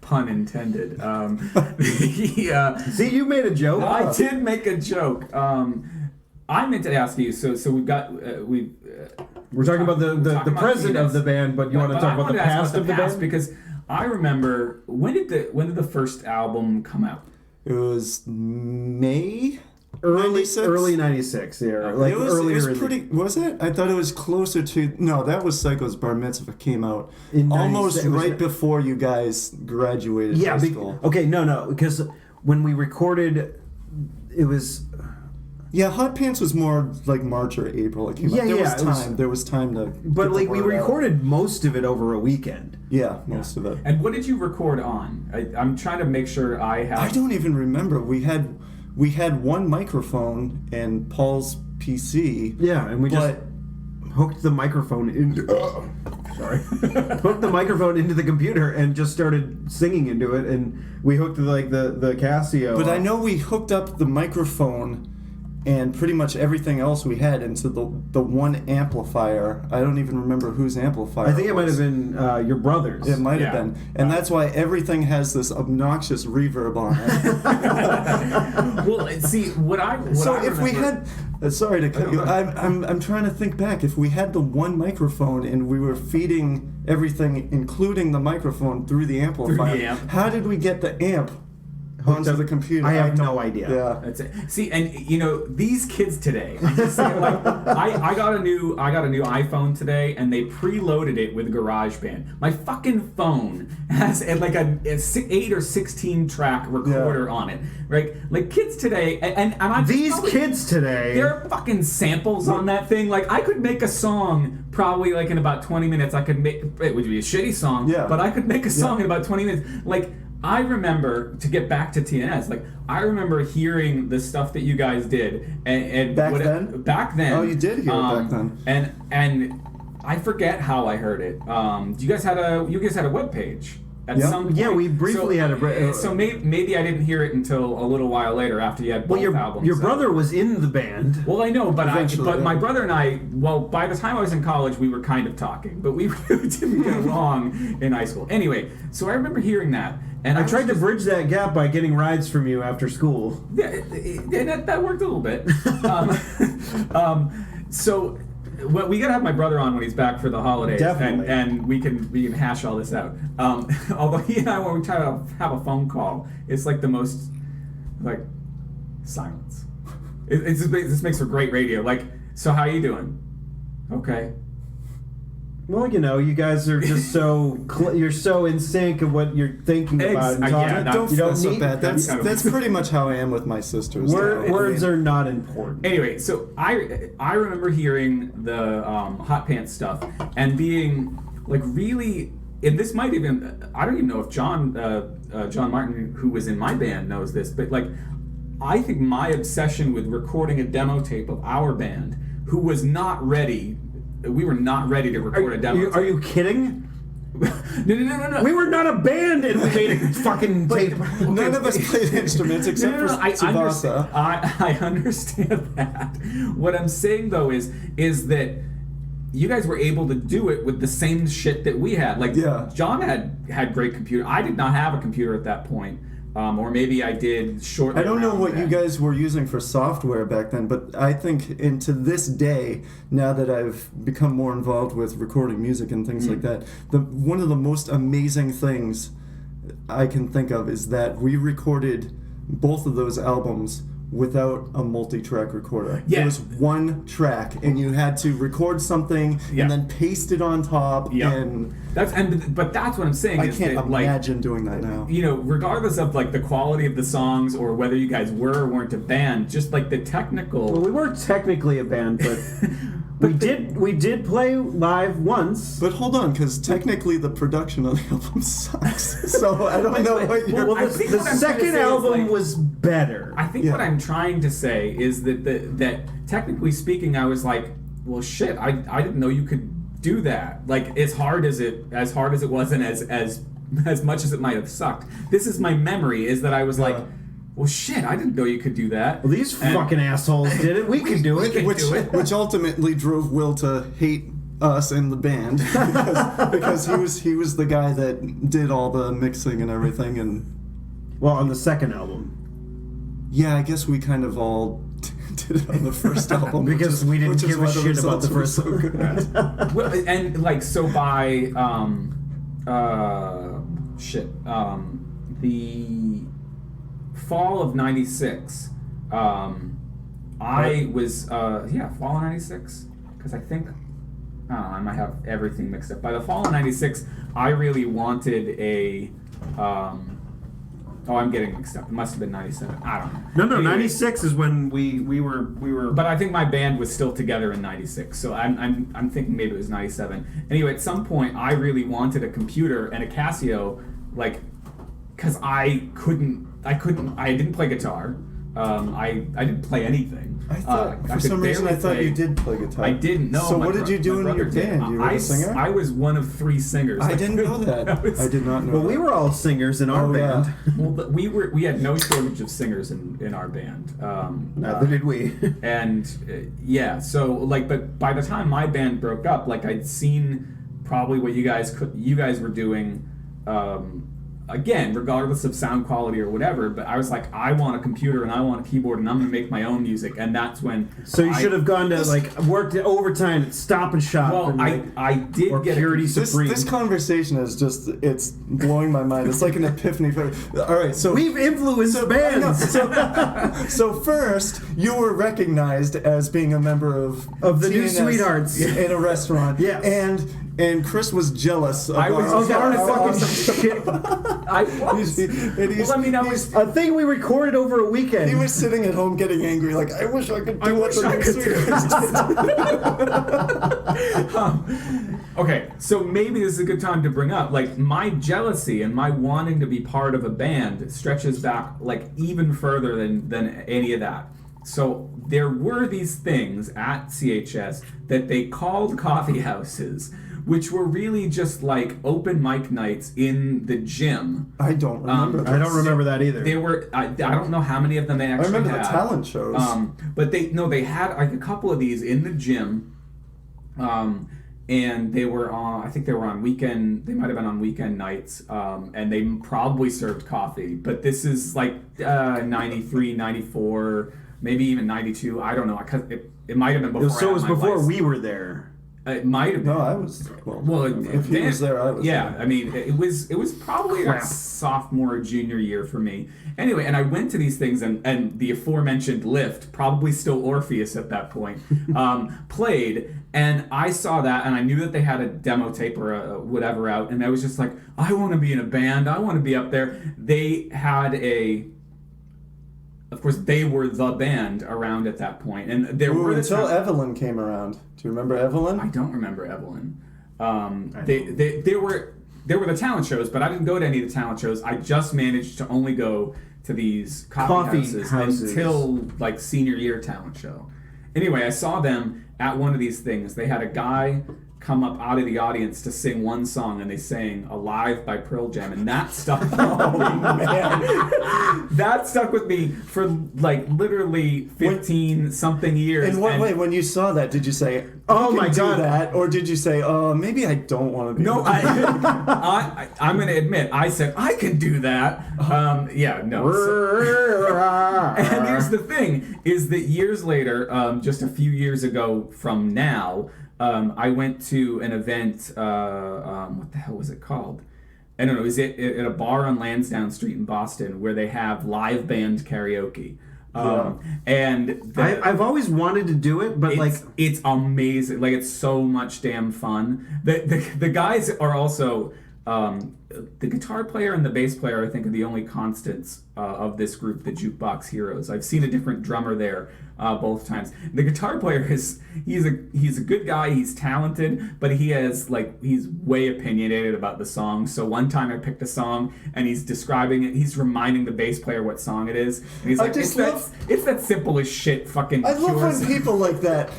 pun intended.
See, you made a joke.
I did make a joke. I meant to ask you. So we've got
We're talking about the
talking about
present
penis.
of the band, but you want to talk about the past of the band?
Because I remember when did the first album come out?
It was May.
Early
96?
early '96, yeah, like
it was,
earlier.
It was
in
pretty. Was it? I thought it was closer to. No, that was Psycho's Bar Mitzvah came out
In
almost
96, it was-
right before you guys graduated
yeah.
high school.
Okay, no, because when we recorded, it was.
Yeah, Hot Pants was more like March or April. It came
Yeah,
out. There
yeah,
was
it was-
time. There was time to.
But
get the
like we
word out.
recorded most of it over a weekend.
Yeah, most of it.
And what did you record on? I'm trying to make sure I have.
I don't even remember. We had one microphone and Paul's PC.
Yeah, and we just
But
hooked the microphone into. Sorry, hooked the microphone into the computer and just started singing into it, and we hooked like the Casio.
But I know we hooked up the microphone and pretty much everything else we had into the one amplifier. I don't even remember whose amplifier.
I think it might
was.
have been your brother's.
It might
Yeah.
have been, and that's why everything has this obnoxious reverb on it.
Well, see what
So
I
if we
remember-
had, sorry to cut you,
go ahead.
I'm trying to think back. If we had the one microphone and we were feeding everything, including the microphone, through the amplifier,
the amp.
how did we get the amp onto the computer?
I have
don't-
no idea.
Yeah.
That's it. See, and these kids today. I'm just saying, like, I got a new iPhone today, and they preloaded it with GarageBand. My fucking phone has like a 8 or 16 track recorder on it, right? Like kids today, and I'm
These
probably-
kids today.
There are fucking samples on that thing. Like, I could make a song probably like in about 20 minutes. I could make it would be a shitty song,
Yeah.
but I could make a song in about 20 minutes. Like, I remember, to get back to TNS, like, I remember hearing the stuff that you guys did, and
Back then?
Back then.
Oh, you did hear it back then.
And I forget how I heard it. You guys had a webpage at
Yep.
some point.
Yeah, we briefly had a
So maybe I didn't hear it until a little while later after you had both
well,
albums.
your
out.
brother was in the band.
Well, I know, but
Eventually, yeah.
my brother and I, well, by the time I was in college, we were kind of talking, but we really didn't get along in high school. Anyway, so I remember hearing that, and
I
was
tried to
just-
bridge that gap by getting rides from you after school.
Yeah, that worked a little bit. So. Well, we gotta have my brother on when he's back for the holidays,
Definitely.
and we can hash all this out. Although he and I, when we try to have a phone call, it's like the most like silence. This makes for great radio. Like, so how you doing? Okay.
Well, you guys are just so you're so in sync of what you're thinking about and
yeah,
talking.
that-
Don't
you
feel
don't
so
need
bad. That's
kind of-
that's pretty much how I am with my sisters.
words are not important.
Anyway, so I remember hearing the hot pants stuff and being like really, and this might even, I don't even know if John Martin, who was in my band, knows this, but like, I think my obsession with recording a demo tape of our band, who was not ready, we were not ready to record a demo tape.
Are you kidding?
No.
We were not a band and we made a fucking tape.
None of us played instruments except for
I
Tsubasa.
I understand that. What I'm saying though is that you guys were able to do it with the same shit that we had. Like,
Yeah.
John had great computer. I did not have a computer at that point. Or maybe I did shortly.
I don't know
around
what you
then.
guys were using for software back then, but I think into this day, now that I've become more involved with recording music and things like that, one of the most amazing things I can think of is that we recorded both of those albums without a multi-track recorder.
Yeah.
It was one track, and you had to record something
Yeah.
and then paste it on top,
Yep.
and
But that's what I'm saying.
I
is
can't
that, like,
imagine doing that now.
regardless of like the quality of the songs or whether you guys were or weren't a band, just like the technical.
Well, we weren't technically a band, but we did play live once.
But hold on, because technically the production of the album sucks. So I don't know what you're.
Well,
I
the
think what I'm trying to
second
say is,
album
like-
was better.
I think
Yeah.
what I'm trying to say is that technically speaking, I was like, well, shit, I didn't know you could do that. Like, as hard as it was, and as much as it might have sucked. This is my memory, is that I was like, well, shit, I didn't know you could do that.
Well, these
And-
fucking assholes did it. We could do it.
which ultimately drove Will to hate us in the band because he was the guy that did all the mixing and everything, and
Well, on the second album.
yeah, I guess we kind of all did it on the first album
Because we didn't
which is
give a
why
shit about the
results
first
were so good.
Well, and like, so by the fall of '96, I was fall of '96, because I think, I don't know, I might have everything mixed up. By the fall of '96, I really wanted a I'm getting mixed up. It must have been '97. I don't know.
No,
Anyway,
'96 is when we were.
But I think my band was still together in '96, so I'm thinking maybe it was '97. Anyway, at some point, I really wanted a computer and a Casio, like, because I didn't play guitar, I didn't play anything,
I thought
I
for
could
some reason
barely
I thought
play.
you did play guitar.
I didn't know.
So what did you do in your band? You were a singer?
I was one of 3 singers.
I didn't know that. I did not know.
Well,
that.
we were all singers in our band.
Yeah.
Well, we had no shortage of singers in our band.
Neither did we.
And yeah, so like, but by the time my band broke up, like I'd seen probably what you guys were doing. Again, regardless of sound quality or whatever, but I was like, I want a computer and I want a keyboard and I'm gonna make my own music, and that's when.
So you should have gone to worked overtime at Stop and Shop.
Well,
and,
I did
or
get
Purity Supreme.
This conversation is just, it's blowing my mind. It's like an epiphany. All right, so
we've influenced bands.
So first, you were recognized as being a member of
the New
TNS
Sweethearts
in a restaurant.
Yes.
And Chris was jealous of
I was
Oh,
jealous.
darn fucking shit.
I was. Well, I mean, I was.
A thing we recorded over a weekend.
He was sitting at home getting angry, like, I wish I could do what the New Sweethearts did.
Okay, so maybe this is a good time to bring up, like, my jealousy and my wanting to be part of a band stretches back, like, even further than any of that. So there were these things at CHS that they called coffee houses, which were really just like open mic nights in the gym.
I don't remember that.
I don't remember that either.
They were, I don't know how many of them they actually had.
I remember the talent shows.
But they had like a couple of these in the gym. And they were on, I think they were on weekend, they might have been on weekend nights, and they probably served coffee. But this is like 93, 94, maybe even 92, I don't know. It might have been before
So it was before
license.
we were there.
It might have been.
No, I was.
Well,
if he was there, I was.
Yeah,
there.
I mean, it was probably
Crap.
a sophomore or junior year for me. Anyway, and I went to these things, and the aforementioned Lift, probably still Orpheus at that point, played, and I saw that, and I knew that they had a demo tape or a whatever out, and I was just like, I want to be in a band, I want to be up there. They had of course, they were the band around at that point, and there were
until Evelyn came around. Do you remember Evelyn?
I don't remember Evelyn. They were the talent shows, but I didn't go to any of the talent shows. I just managed to only go to these coffee houses until like senior year talent show. Anyway, I saw them at one of these things. They had a guy come up out of the audience to sing one song, and they sang "Alive" by Pearl Jam, and that stuck. Oh man, that stuck with me for like literally 15 something years.
In what way? When you saw that, did you say,
"Oh
I can
my
do
God,"
that, or did you say, "Oh, maybe I don't want to be"?
No, I'm going to admit, I said I can do that. Yeah, no. And here's the thing: is that years later, just a few years ago from now. I went to an event, what the hell was it called? I don't know, is it at a bar on Lansdowne Street in Boston where they have live band karaoke. And
I've always wanted to do it, but
it's amazing. Like, it's so much damn fun. The guys are also, the guitar player and the bass player, I think, are the only constants of this group, the Jukebox Heroes. I've seen a different drummer there both times. The guitar player he's a good guy. He's talented, but he's way opinionated about the song. So one time I picked a song and he's describing it. He's reminding the bass player what song it is, and he's like, "It's that simple as shit fucking."
I love when people like that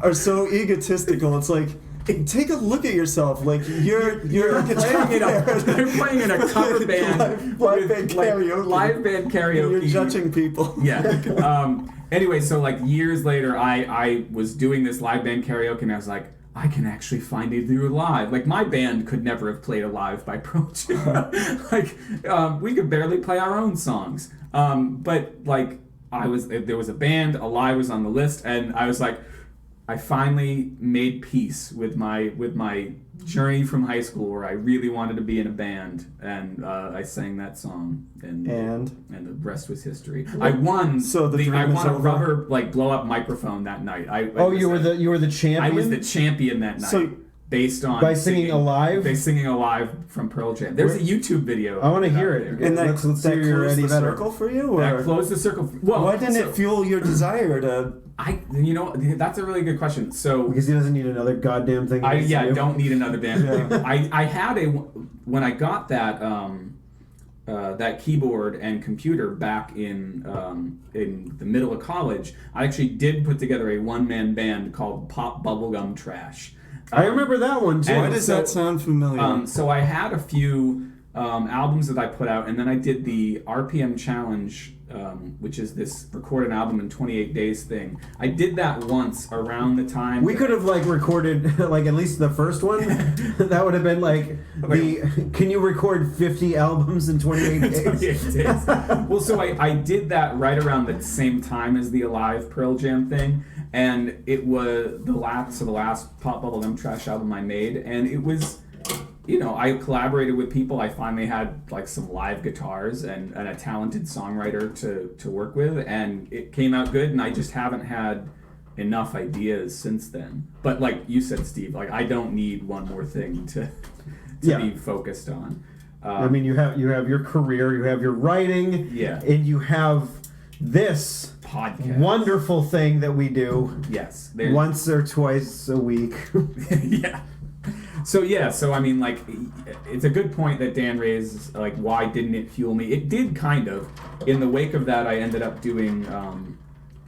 are so egotistical. It's like, take a look at yourself. Like you're a guitar player.
They're playing in a cover band,
live band karaoke.
Live band karaoke.
And you're judging people.
Yeah. Anyway, so like years later, I was doing this live band karaoke, and I was like, I can actually find it through live. Like, my band could never have played a live by Pro Jam. We could barely play our own songs. But like, there was a band, Alive was on the list, and I was like, I finally made peace with my journey from high school where I really wanted to be in a band, and I sang that song, and the rest was history. I won.
So
I won a rubber blow up microphone that night.
You were the champion.
I was the champion that night.
So,
based on
by singing Alive?
By singing Alive from Pearl Jam. There's a YouTube video.
I want to hear it.
And
let's
that
see your
closed
Eddie
the
Vedder.
circle for you? Or?
That closed the circle. Well,
why didn't it fuel your desire to...
That's a really good question. So
because he doesn't need another goddamn thing.
I don't need another damn thing. I had when I got that that keyboard and computer back in the middle of college, I actually did put together a one-man band called Pop Bubblegum Trash.
I remember that one too.
Why does that sound familiar?
So I had a few albums that I put out, and then I did the RPM Challenge, which is this record an album in 28 days thing. I did that once around the time.
We could have like recorded like at least the first one. That would have been like can you record 50 albums in 28 days?
28 days. Well, so I did that right around the same time as the Alive Pearl Jam thing, and it was the last Pop Bubblegum Trash album I made, and it was. I collaborated with people. I finally had like some live guitars and a talented songwriter to work with, and it came out good, and I just haven't had enough ideas since then. But like you said, Steve, like I don't need one more thing to be focused on.
I mean, you have your career, you have your writing, and you have this
podcast,
wonderful thing that we do.
Yes,
once or twice a week.
Yeah. So I mean, like, it's a good point that Dan raised, like, why didn't it fuel me? It did kind of. In the wake of that, I ended up doing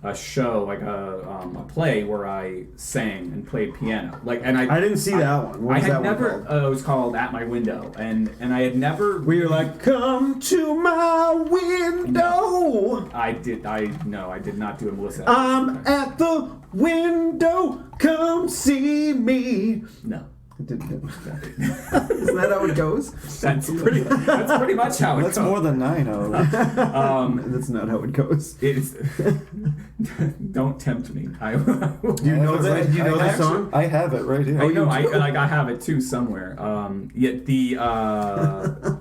a show, like a play where I sang and played piano. Like, and I didn't
see that one. What was that one called?
It was called At My Window, and I had never.
We were like, come to my window.
No, I did not do a Melissa.
I'm at the window. Come see me.
No.
Isn't that how it goes?
That's pretty much how it goes.
That's more than 9 hours.
That's not how it goes.
It's don't tempt me.
Do you know the song?
I have it right here.
I know. I have it too somewhere. Yet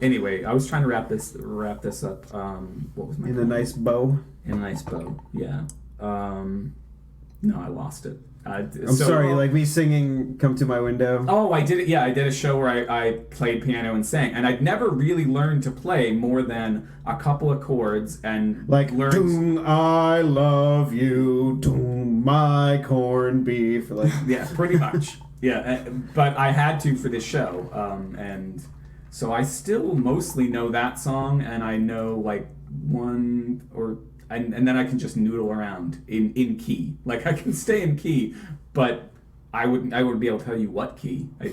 anyway, I was trying to wrap this up. What was my
in a nice bow?
In a nice bow. Yeah. No, I lost it.
I'm sorry, like me singing "Come to My Window."
Oh, I did it. Yeah, I did a show where I played piano and sang, and I'd never really learned to play more than a couple of chords and
like
learned.
Doom, I love you, doom, my corned beef. Like
yeah, pretty much. Yeah, but I had to for this show, and so I still mostly know that song, and I know like one or. And then I can just noodle around in key. Like I can stay in key, but I wouldn't be able to tell you what key. I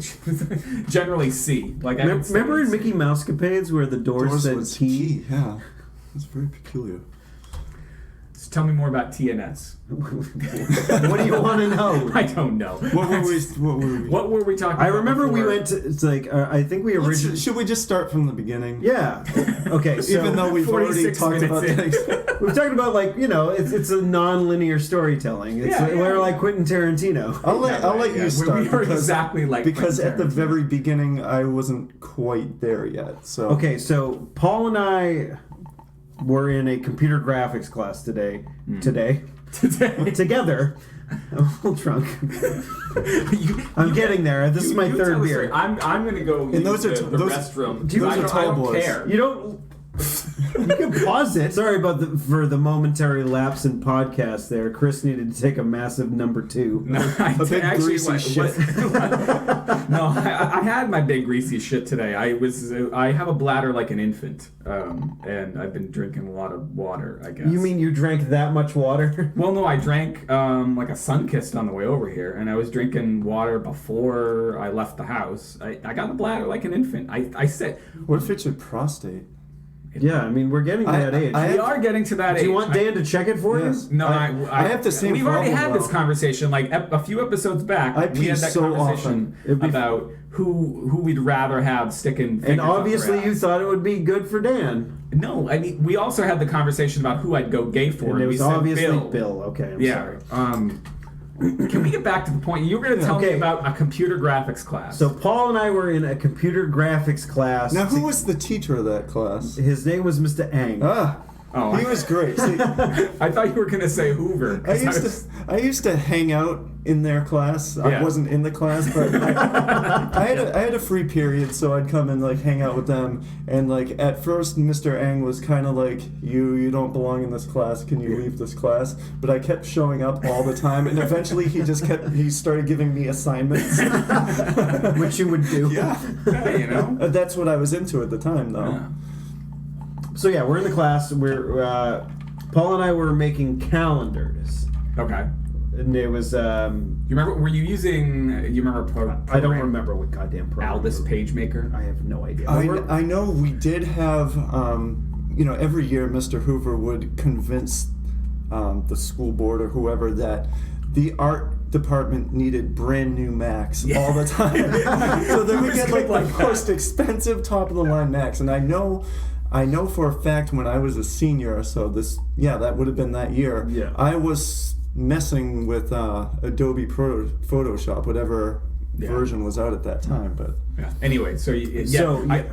generally C. Like
remember in Mickey Mousecapades where the doors said key?
Yeah, that's very peculiar.
So tell me more about TNS.
What do you want to know?
I don't know.
What were we talking about?
I remember
before?
we went to. It's like I think we originally.
Should we just start from the beginning?
Yeah. Okay. So
even though we've already talked about things.
We've talked about it's a non-linear storytelling. We're like Quentin Tarantino.
I'll let you start.
We are exactly like
because at the very beginning I wasn't quite there yet. So
okay, so Paul and I were in a computer graphics class today. Together. I'm a little drunk. I'm getting there. This is my third beer.
I'm going to go use the restroom.
Those are tall boys.
Care.
You don't. You can pause it. Sorry for the momentary lapse in podcast there. Chris needed to take a massive number 2.
No, I had my big greasy shit today. I have a bladder like an infant, and I've been drinking a lot of water, I guess.
You mean you drank that much water?
Well, no, I drank like a Sunkist on the way over here, and I was drinking water before I left the house. I got a bladder like an infant. I said,
what if it's your prostate?
Yeah, I mean, we're getting to that age.
We are getting to that age.
Do you want Dan to check it for you?
No,
I have the same
We've already had this conversation, like a few episodes back. We had that conversation about who we'd rather have sticking fingers
and obviously
up
you thought it would be good for Dan.
No, I mean, we also had the conversation about who I'd go gay for.
And it was obviously Bill. Okay, I'm sorry.
Can we get back to the point? You were going to tell me about a computer graphics class.
So Paul and I were in a computer graphics class.
Now, who was the teacher of that class?
His name was Mr. Ang.
He was great. See,
I thought you were going to say Hoover.
I used to hang out in their class. I wasn't in the class, but I had a free period, so I'd come and like hang out with them. And like at first, Mr. Ang was kind of like, you don't belong in this class. Can you leave this class? But I kept showing up all the time, and eventually he started giving me assignments,
which you would do.
Yeah,
you know.
That's what I was into at the time, though.
Yeah.
So yeah, we're in the class. We're Paul and I were making calendars,
Okay.
and it was.
You remember? Were you using? You remember?
I don't remember what goddamn program.
Aldous PageMaker.
I have no idea.
I know we did have, every year Mr. Hoover would convince the school board or whoever that the art department needed brand new Macs all the time. So then we get like the most expensive top of the line Macs. And I know for a fact when I was a senior, so that would have been that year,
Yeah.
I was messing with Adobe Photoshop, whatever version was out at that time. But
Yeah. Anyway,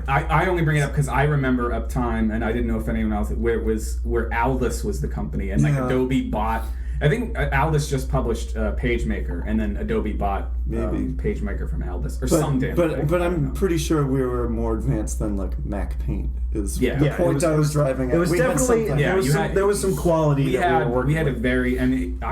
I only bring it up because I remember Uptime, and I didn't know if anyone else where Aldous was the company, and like Adobe bought. I think Aldous just published PageMaker, and then Adobe bought PageMaker from Aldous or some damn thing.
But I'm pretty sure we were more advanced than like Mac Paint is the
it
point I was driving at.
It was definitely there was some quality. We had
a very, and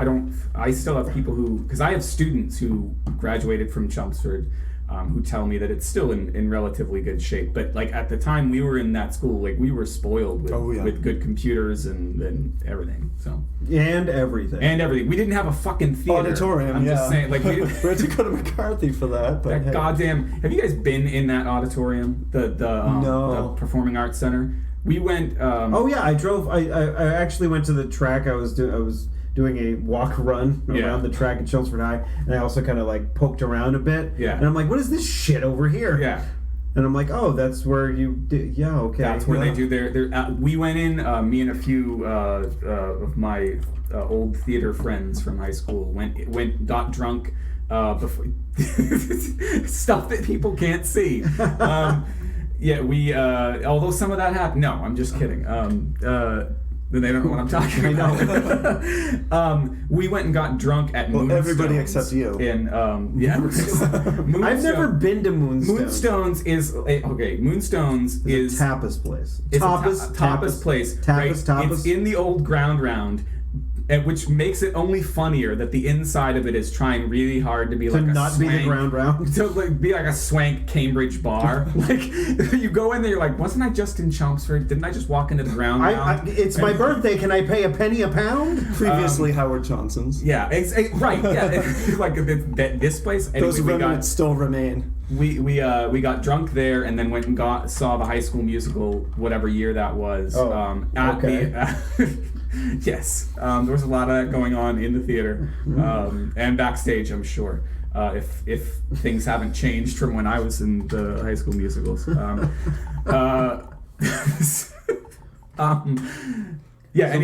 I still have people because I have students who graduated from Chelmsford. Who tell me that it's still in relatively good shape, but like at the time we were in that school, like we were spoiled with good computers and everything. So
and everything. We didn't have a fucking theater.
Auditorium.
I'm just saying, like we
had to go to McCarthy for that. But
that goddamn. Have you guys been in that auditorium? The Performing Arts Center. We went.
I drove. I actually went to the track. I was doing a walk run around the track at Chelmsford High, and I also kind of like poked around a bit.
Yeah.
And I'm like, what is this shit over here?
Yeah.
And I'm like, oh, that's where you do. Yeah, okay.
That's where they do their. We went in. Me and a few of my old theater friends from high school went got drunk. Before stuff that people can't see. We although some of that happened. No, I'm just kidding. Then they don't know what I'm talking about.
I know.
We went and got drunk at Moonstones.
Everybody except you.
Moonstones.
I've never been to Moonstones.
Moonstones is Moonstones is
a tapas place.
It's tapas place.
Tapas.
It's in the old ground round. Which makes it only funnier that the inside of it is trying really hard to be like a
not
swank,
be the ground round.
To be like a swank Cambridge bar. Like you go in there, you're like, wasn't I just in Chelmsford? Didn't I just walk into the ground round?
It's my birthday. Can I pay a penny a pound?
Previously Howard Johnson's.
Yeah, right. Yeah, like this place. Anyway,
those remnants still remain.
We got drunk there and then went and saw the High School Musical, whatever year that was. Yes, there was a lot of that going on in the theater and backstage, I'm sure. If things haven't changed from when I was in the High School Musicals. Anyway,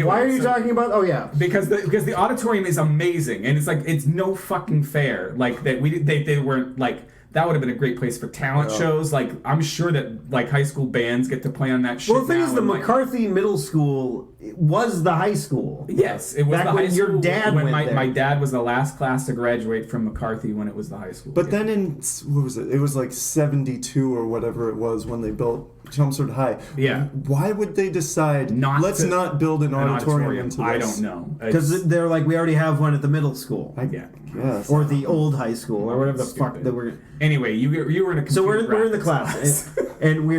why are you talking about? Oh yeah,
because the auditorium is amazing, and it's no fucking fair. Like that they weren't like. That would have been a great place for talent shows. Like, I'm sure that like high school bands get to play on that shit.
Well, the thing is, the McCarthy Middle School was the high school.
Yes, it was
back
the
when
high school.
Your dad
when
went there.
My dad was the last class to graduate from McCarthy when it was the high school.
But then what was it? It was like 72 or whatever it was when they built Chelmsford High.
Yeah.
Why would they decide let's not build an auditorium into this?
I don't know.
Because they're like, we already have one at the middle school.
Yes.
Or the old high school, or whatever the fuck that we're.
Anyway, you were in a computer.
So we're in the class, and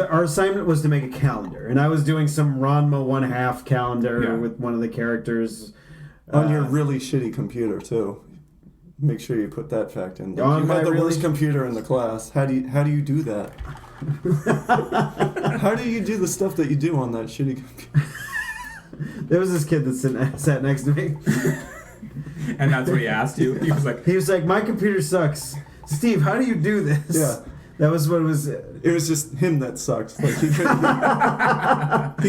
our assignment was to make a calendar, and I was doing some Ranma 1/2 calendar with one of the characters
on your really shitty computer too. Make sure you put that fact in. Like,
on
you had the
really
worst computer in the class. How do you do that? How do you do the stuff that you do on that shitty computer?
There was this kid that sat next to me.
And that's what he asked you. He was like,
my computer sucks. Steve, how do you do this?
Yeah.
That was what it was.
It was just him that sucks. Like he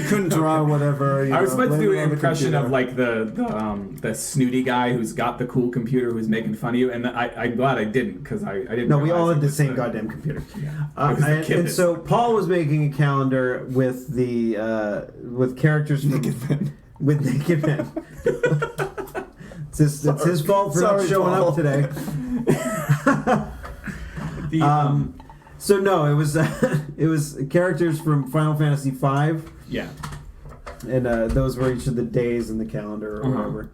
couldn't draw whatever.
I was supposed to do an impression of like the snooty guy who's got the cool computer who's making fun of you, and I'm glad I didn't because I didn't.
No, we all had the same goddamn computer. Yeah. And so Paul was making a calendar with with characters with naked men. It's his fault for not showing up today. So no, it was characters from Final Fantasy V.
Yeah.
And those were each of the days in the calendar or whatever.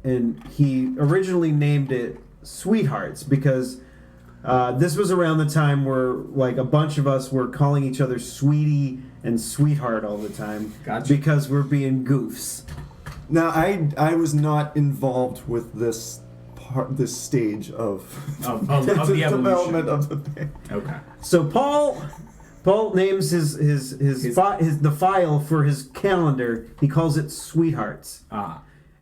And he originally named it Sweethearts because This was around the time where like a bunch of us were calling each other sweetie and sweetheart all the time.
Gotcha.
Because we're being goofs.
Now, I was not involved with this stage of
of
the
the
development
evolution.
of the band.
Okay.
So Paul names the file for his calendar. He calls it Sweethearts.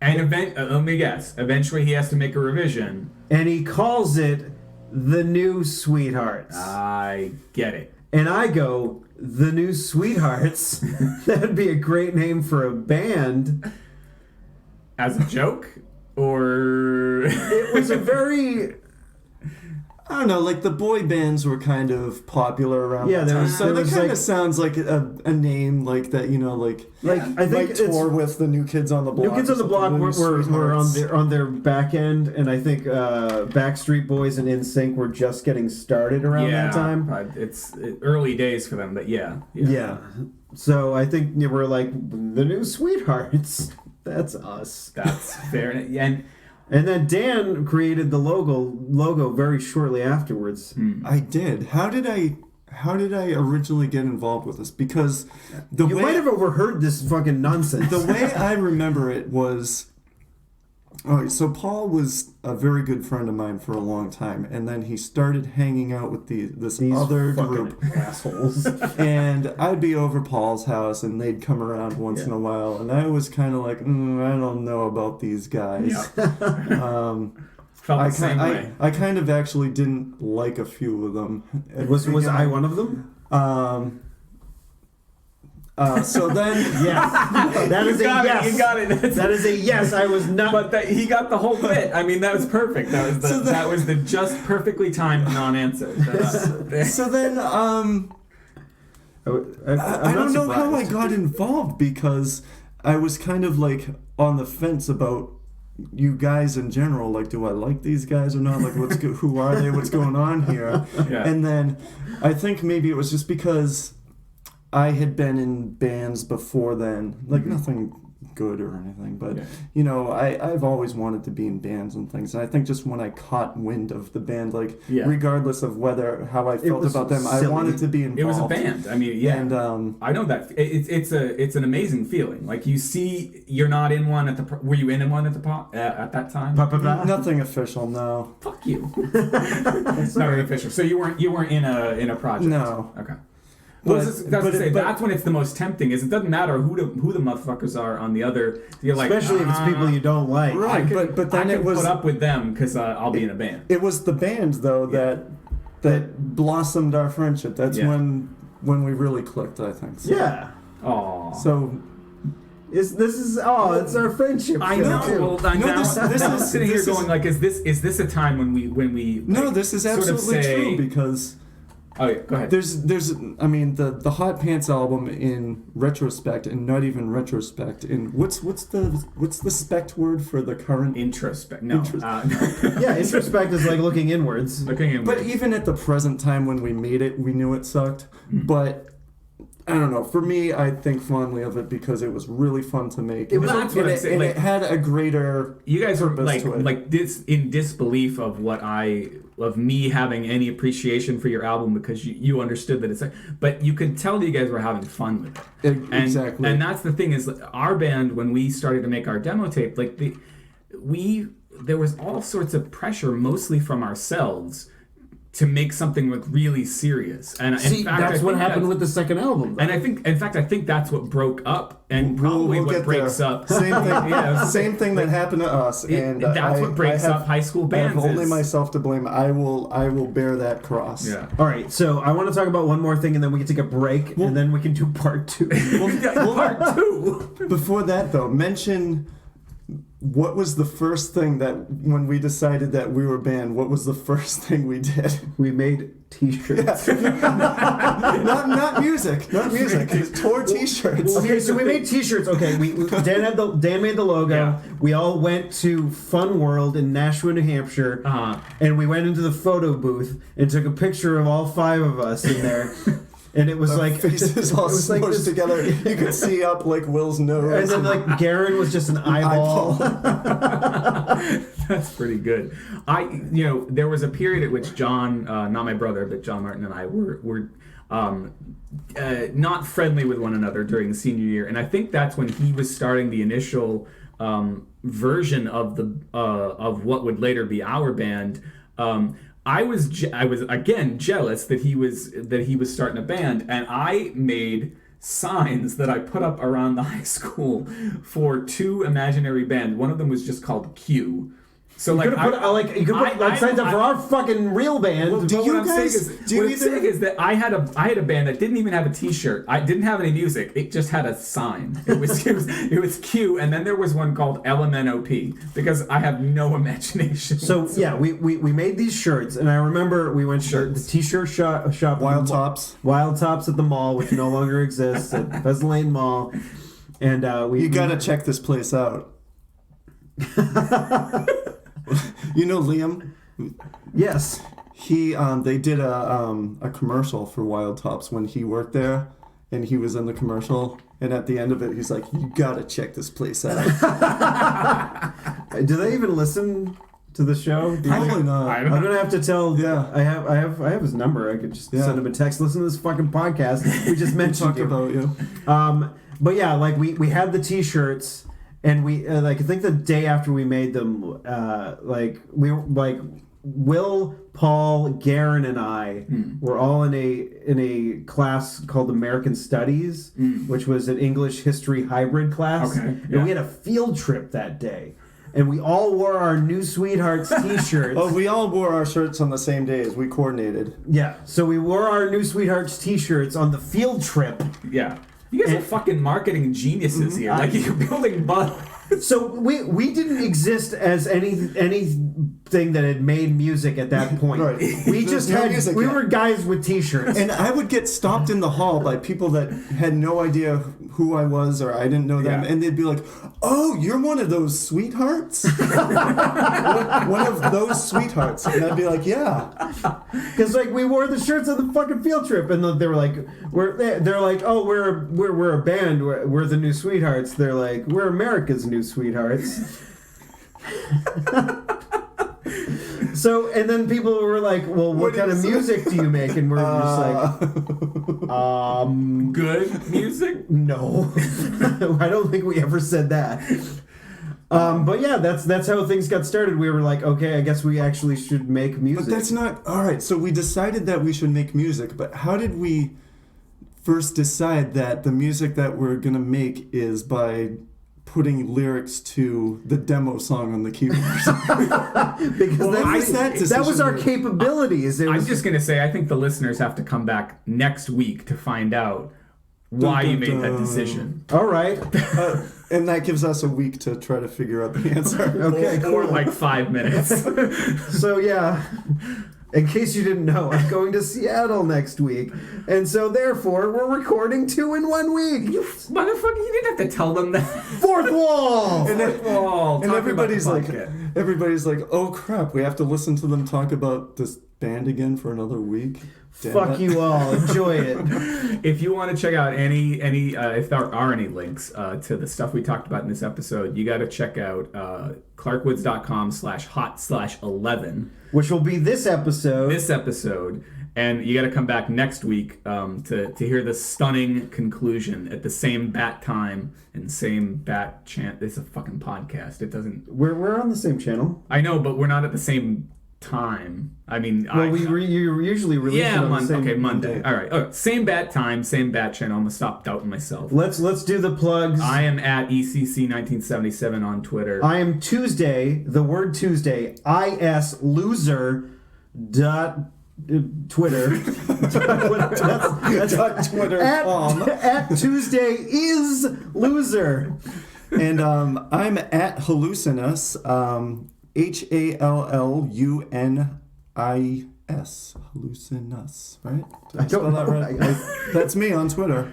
And let me guess. Eventually, he has to make a revision.
And he calls it The New Sweethearts.
I get it.
And I go, The New Sweethearts? That'd be a great name for a band.
As a joke? Or...
It was a very...
I don't know, like the boy bands were kind of popular around
Yeah,
that
there
time.
was-
So
there
that
was,
kind
like-
of sounds like a name like that, you know, like
I think
might
it's...
tour with the New Kids on the Block.
New Kids on the
or
Block
something,
were
Sweethearts.
on their back end, and I think Backstreet Boys and NSYNC were just getting started around that time.
It's early days for them, but yeah.
Yeah. So I think we're like, The New Sweethearts. That's us.
That's fair.
And then Dan created the logo very shortly afterwards.
I did. How did I originally get involved with this? Because
You might have overheard this fucking nonsense.
the way I remember it was, so Paul was a very good friend of mine for a long time, and then he started hanging out with this
These
other
fucking
group,
assholes.
and I'd be over Paul's house, and they'd come around once in a while, and I was kind of like, I don't know about these guys.
Felt the same way.
I kind of actually didn't like a few of them.
Was I one of them?
So then,
Yes. That is a yes.
You got it.
That is a yes. I was not.
But he got the whole bit. I mean, that was perfect. That was the just perfectly timed non-answer.
so then, I don't know how I got involved because I was kind of like on the fence about you guys in general. Like, do I like these guys or not? Like, who are they? What's going on here?
Yeah.
And then I think maybe it was just because I had been in bands before then, like nothing good or anything, but you know, I've always wanted to be in bands and things, and I think just when I caught wind of the band, like regardless of how I felt about them,
silly.
I wanted to be involved.
It was a band. I mean, yeah.
And
I know that it's an amazing feling. Like you see, you're not in one were you in one at that time?
nothing official, no.
Fuck you. It's not official. So you weren't in a project.
No.
Okay.
But
That's when it's the most tempting. Is it doesn't matter who the motherfuckers are on the other. You're like,
especially if it's people you don't like.
Right, but then it was
put up with them because I'll be in a band.
It was the band though that blossomed our friendship. That's when we really clicked, I think. So.
Yeah.
Aww.
So
it's our friendship.
I know. Well, I'm sitting here going like, is this a time when we?
No,
like,
this is
sort of
absolutely
say,
true because.
Oh yeah, go ahead.
There's I mean the Hot Pants album in retrospect and not even retrospect in what's the spect word for the current
Introspect. No.
Yeah, introspect is like looking inwards.
Looking inwards.
But even at the present time when we made it, we knew it sucked. But I don't know. For me, I think fondly of it because it was really fun to make.
That's what I'm saying.
And
Like,
it had a greater.
you guys were
purpose to it.
like this in disbelief of me having any appreciation for your album because you understood that it's like, but you could tell that you guys were having fun with it.
Exactly.
And that's the thing is our band when we started to make our demo tape, like there was all sorts of pressure, mostly from ourselves, to make something look really serious. And in fact,
that's what happened with the second album. Though.
And I think that's what broke up, and probably
we'll
what
get
breaks
there.
up.
Same thing.
Yeah,
Same thing that happened to us, and
that's what breaks up high school bands.
I have only
is-
myself to blame. I will bear that cross.
Yeah.
All right, so I want to talk about one more thing, and then we can take a break, and then we can do part two.
Part two.
Before that, though, mention what was the first thing that when we decided that we were banned. What was the first thing we did?
We made T-shirts.
not music. Just tore T-shirts.
Okay, so we made T-shirts. Okay, Dan made the logo.
Yeah.
We all went to Fun World in Nashua, New Hampshire, and we went into the photo booth and took a picture of all five of us in there. And it was
Our
like
faces all
it was like
smushed
this-
together. You could see up like Will's nose.
And then like Garen was just an eyeball.
That's pretty good. There was a period at which John, not my brother, but John Martin and I were not friendly with one another during the senior year, and I think that's when he was starting the initial version of of what would later be our band. I was again jealous that he was starting a band, and I made signs that I put up around the high school for 2 imaginary bands. One of them was just called Q. So
You could put signs up for our fucking real band.
Well, what I'm saying is that I had a band that didn't even have a T-shirt. I didn't have any music. It just had a sign. It was Q, and then there was one called LMNOP because I have no imagination.
So yeah, we made these shirts, and I remember we went to the T-shirt shop
Wild Tops
at the mall, which no longer exists, at Pheasant Lane Mall, and
You gotta check this place out. You know Liam?
Yes.
They did a commercial for Wild Tops when he worked there, and he was in the commercial. And at the end of it, he's like, "You gotta check this place out."
Do they even listen to the show?
Probably not.
I don't
I'm gonna have to tell.
Yeah.
I have his number. I could just send him a text. Listen to this fucking podcast. We just mentioned
Talk
you.
about you.
But yeah, like we had the T-shirts, and we I think the day after we made them, we were like Will, Paul, Garen, and I were all in a class called American Studies, which was an English history hybrid class, and we had a field trip that day. And we all wore our New Sweethearts T-shirts.
Oh, we all wore our shirts on the same day as we coordinated.
Yeah, so we wore our New Sweethearts T-shirts on the field trip.
Yeah. You guys are fucking marketing geniuses here. Like, you're building buzz.
So we didn't exist as anything that had made music at that point.
Right.
We just
no
had
music
we
yet.
were guys with T-shirts.
And I would get stopped in the hall by people that had no idea who I was or I didn't know them,
Yeah.
and they'd be like, "Oh, you're one of those sweethearts? one of those sweethearts?" And I'd be like, "Yeah."
Because like we wore the shirts on the fucking field trip, and they were like, they're like, "Oh, we're a band. We're the New Sweethearts." They're like, "We're America's New Sweethearts." So, and then people were like, "Well, what kind of music do you make?" And we're just like,
Good music?
no. I don't think we ever said that. But yeah, that's how things got started. We were like, okay, I guess we actually should make music.
But that's not all right. So we decided that we should make music, but how did we first decide that the music that we're gonna make is by putting lyrics to the demo song on the keyboard?
Because that was our
decision?
capabilities.
I'm just going to say, I think the listeners have to come back next week to find out why you made that decision.
All right.
And that gives us a week to try to figure out the answer.
Okay,
Or
cool.
like 5 minutes.
So yeah, in case you didn't know, I'm going to Seattle next week, and so therefore we're recording 2 in 1 week.
You motherfucker, you didn't have to tell them that.
Fourth wall.
And then-
Oh,
And everybody's like,
podcast.
"Oh crap, we have to listen to them talk about this band again for another week." Damn
Fuck
it.
you all. Enjoy it.
If you want to check out any if there are any links to the stuff we talked about in this episode, you got to check out clarkwoods.com/hot/11.
Which will be this episode.
And you got to come back next week to hear the stunning conclusion at the same bat time and same bat chant. It's a fucking podcast. It doesn't.
We're on the same channel.
I know, but we're not at the same time. I mean,
Well, you usually release it on the same
Monday. All right. Same bat time, same bat channel. I'm gonna stop doubting myself.
Let's do the plugs.
I am at ECC1977 on Twitter.
I am Tuesday. The word Tuesday. ISLoser. Twitter. that's
Twitter.com.
at Tuesday is loser.
And I'm at Hallucinus, HALLUNIS, Hallucinus, right? Did I spell that right? That's me on Twitter.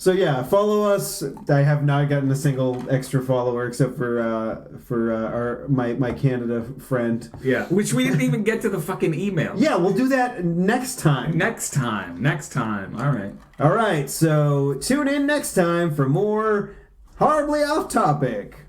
So yeah, follow us. I have not gotten a single extra follower except for my Canada friend.
Yeah, which we didn't even get to the fucking email.
Yeah, we'll do that next time.
Next time.
All right. So tune in next time for more horribly off topic.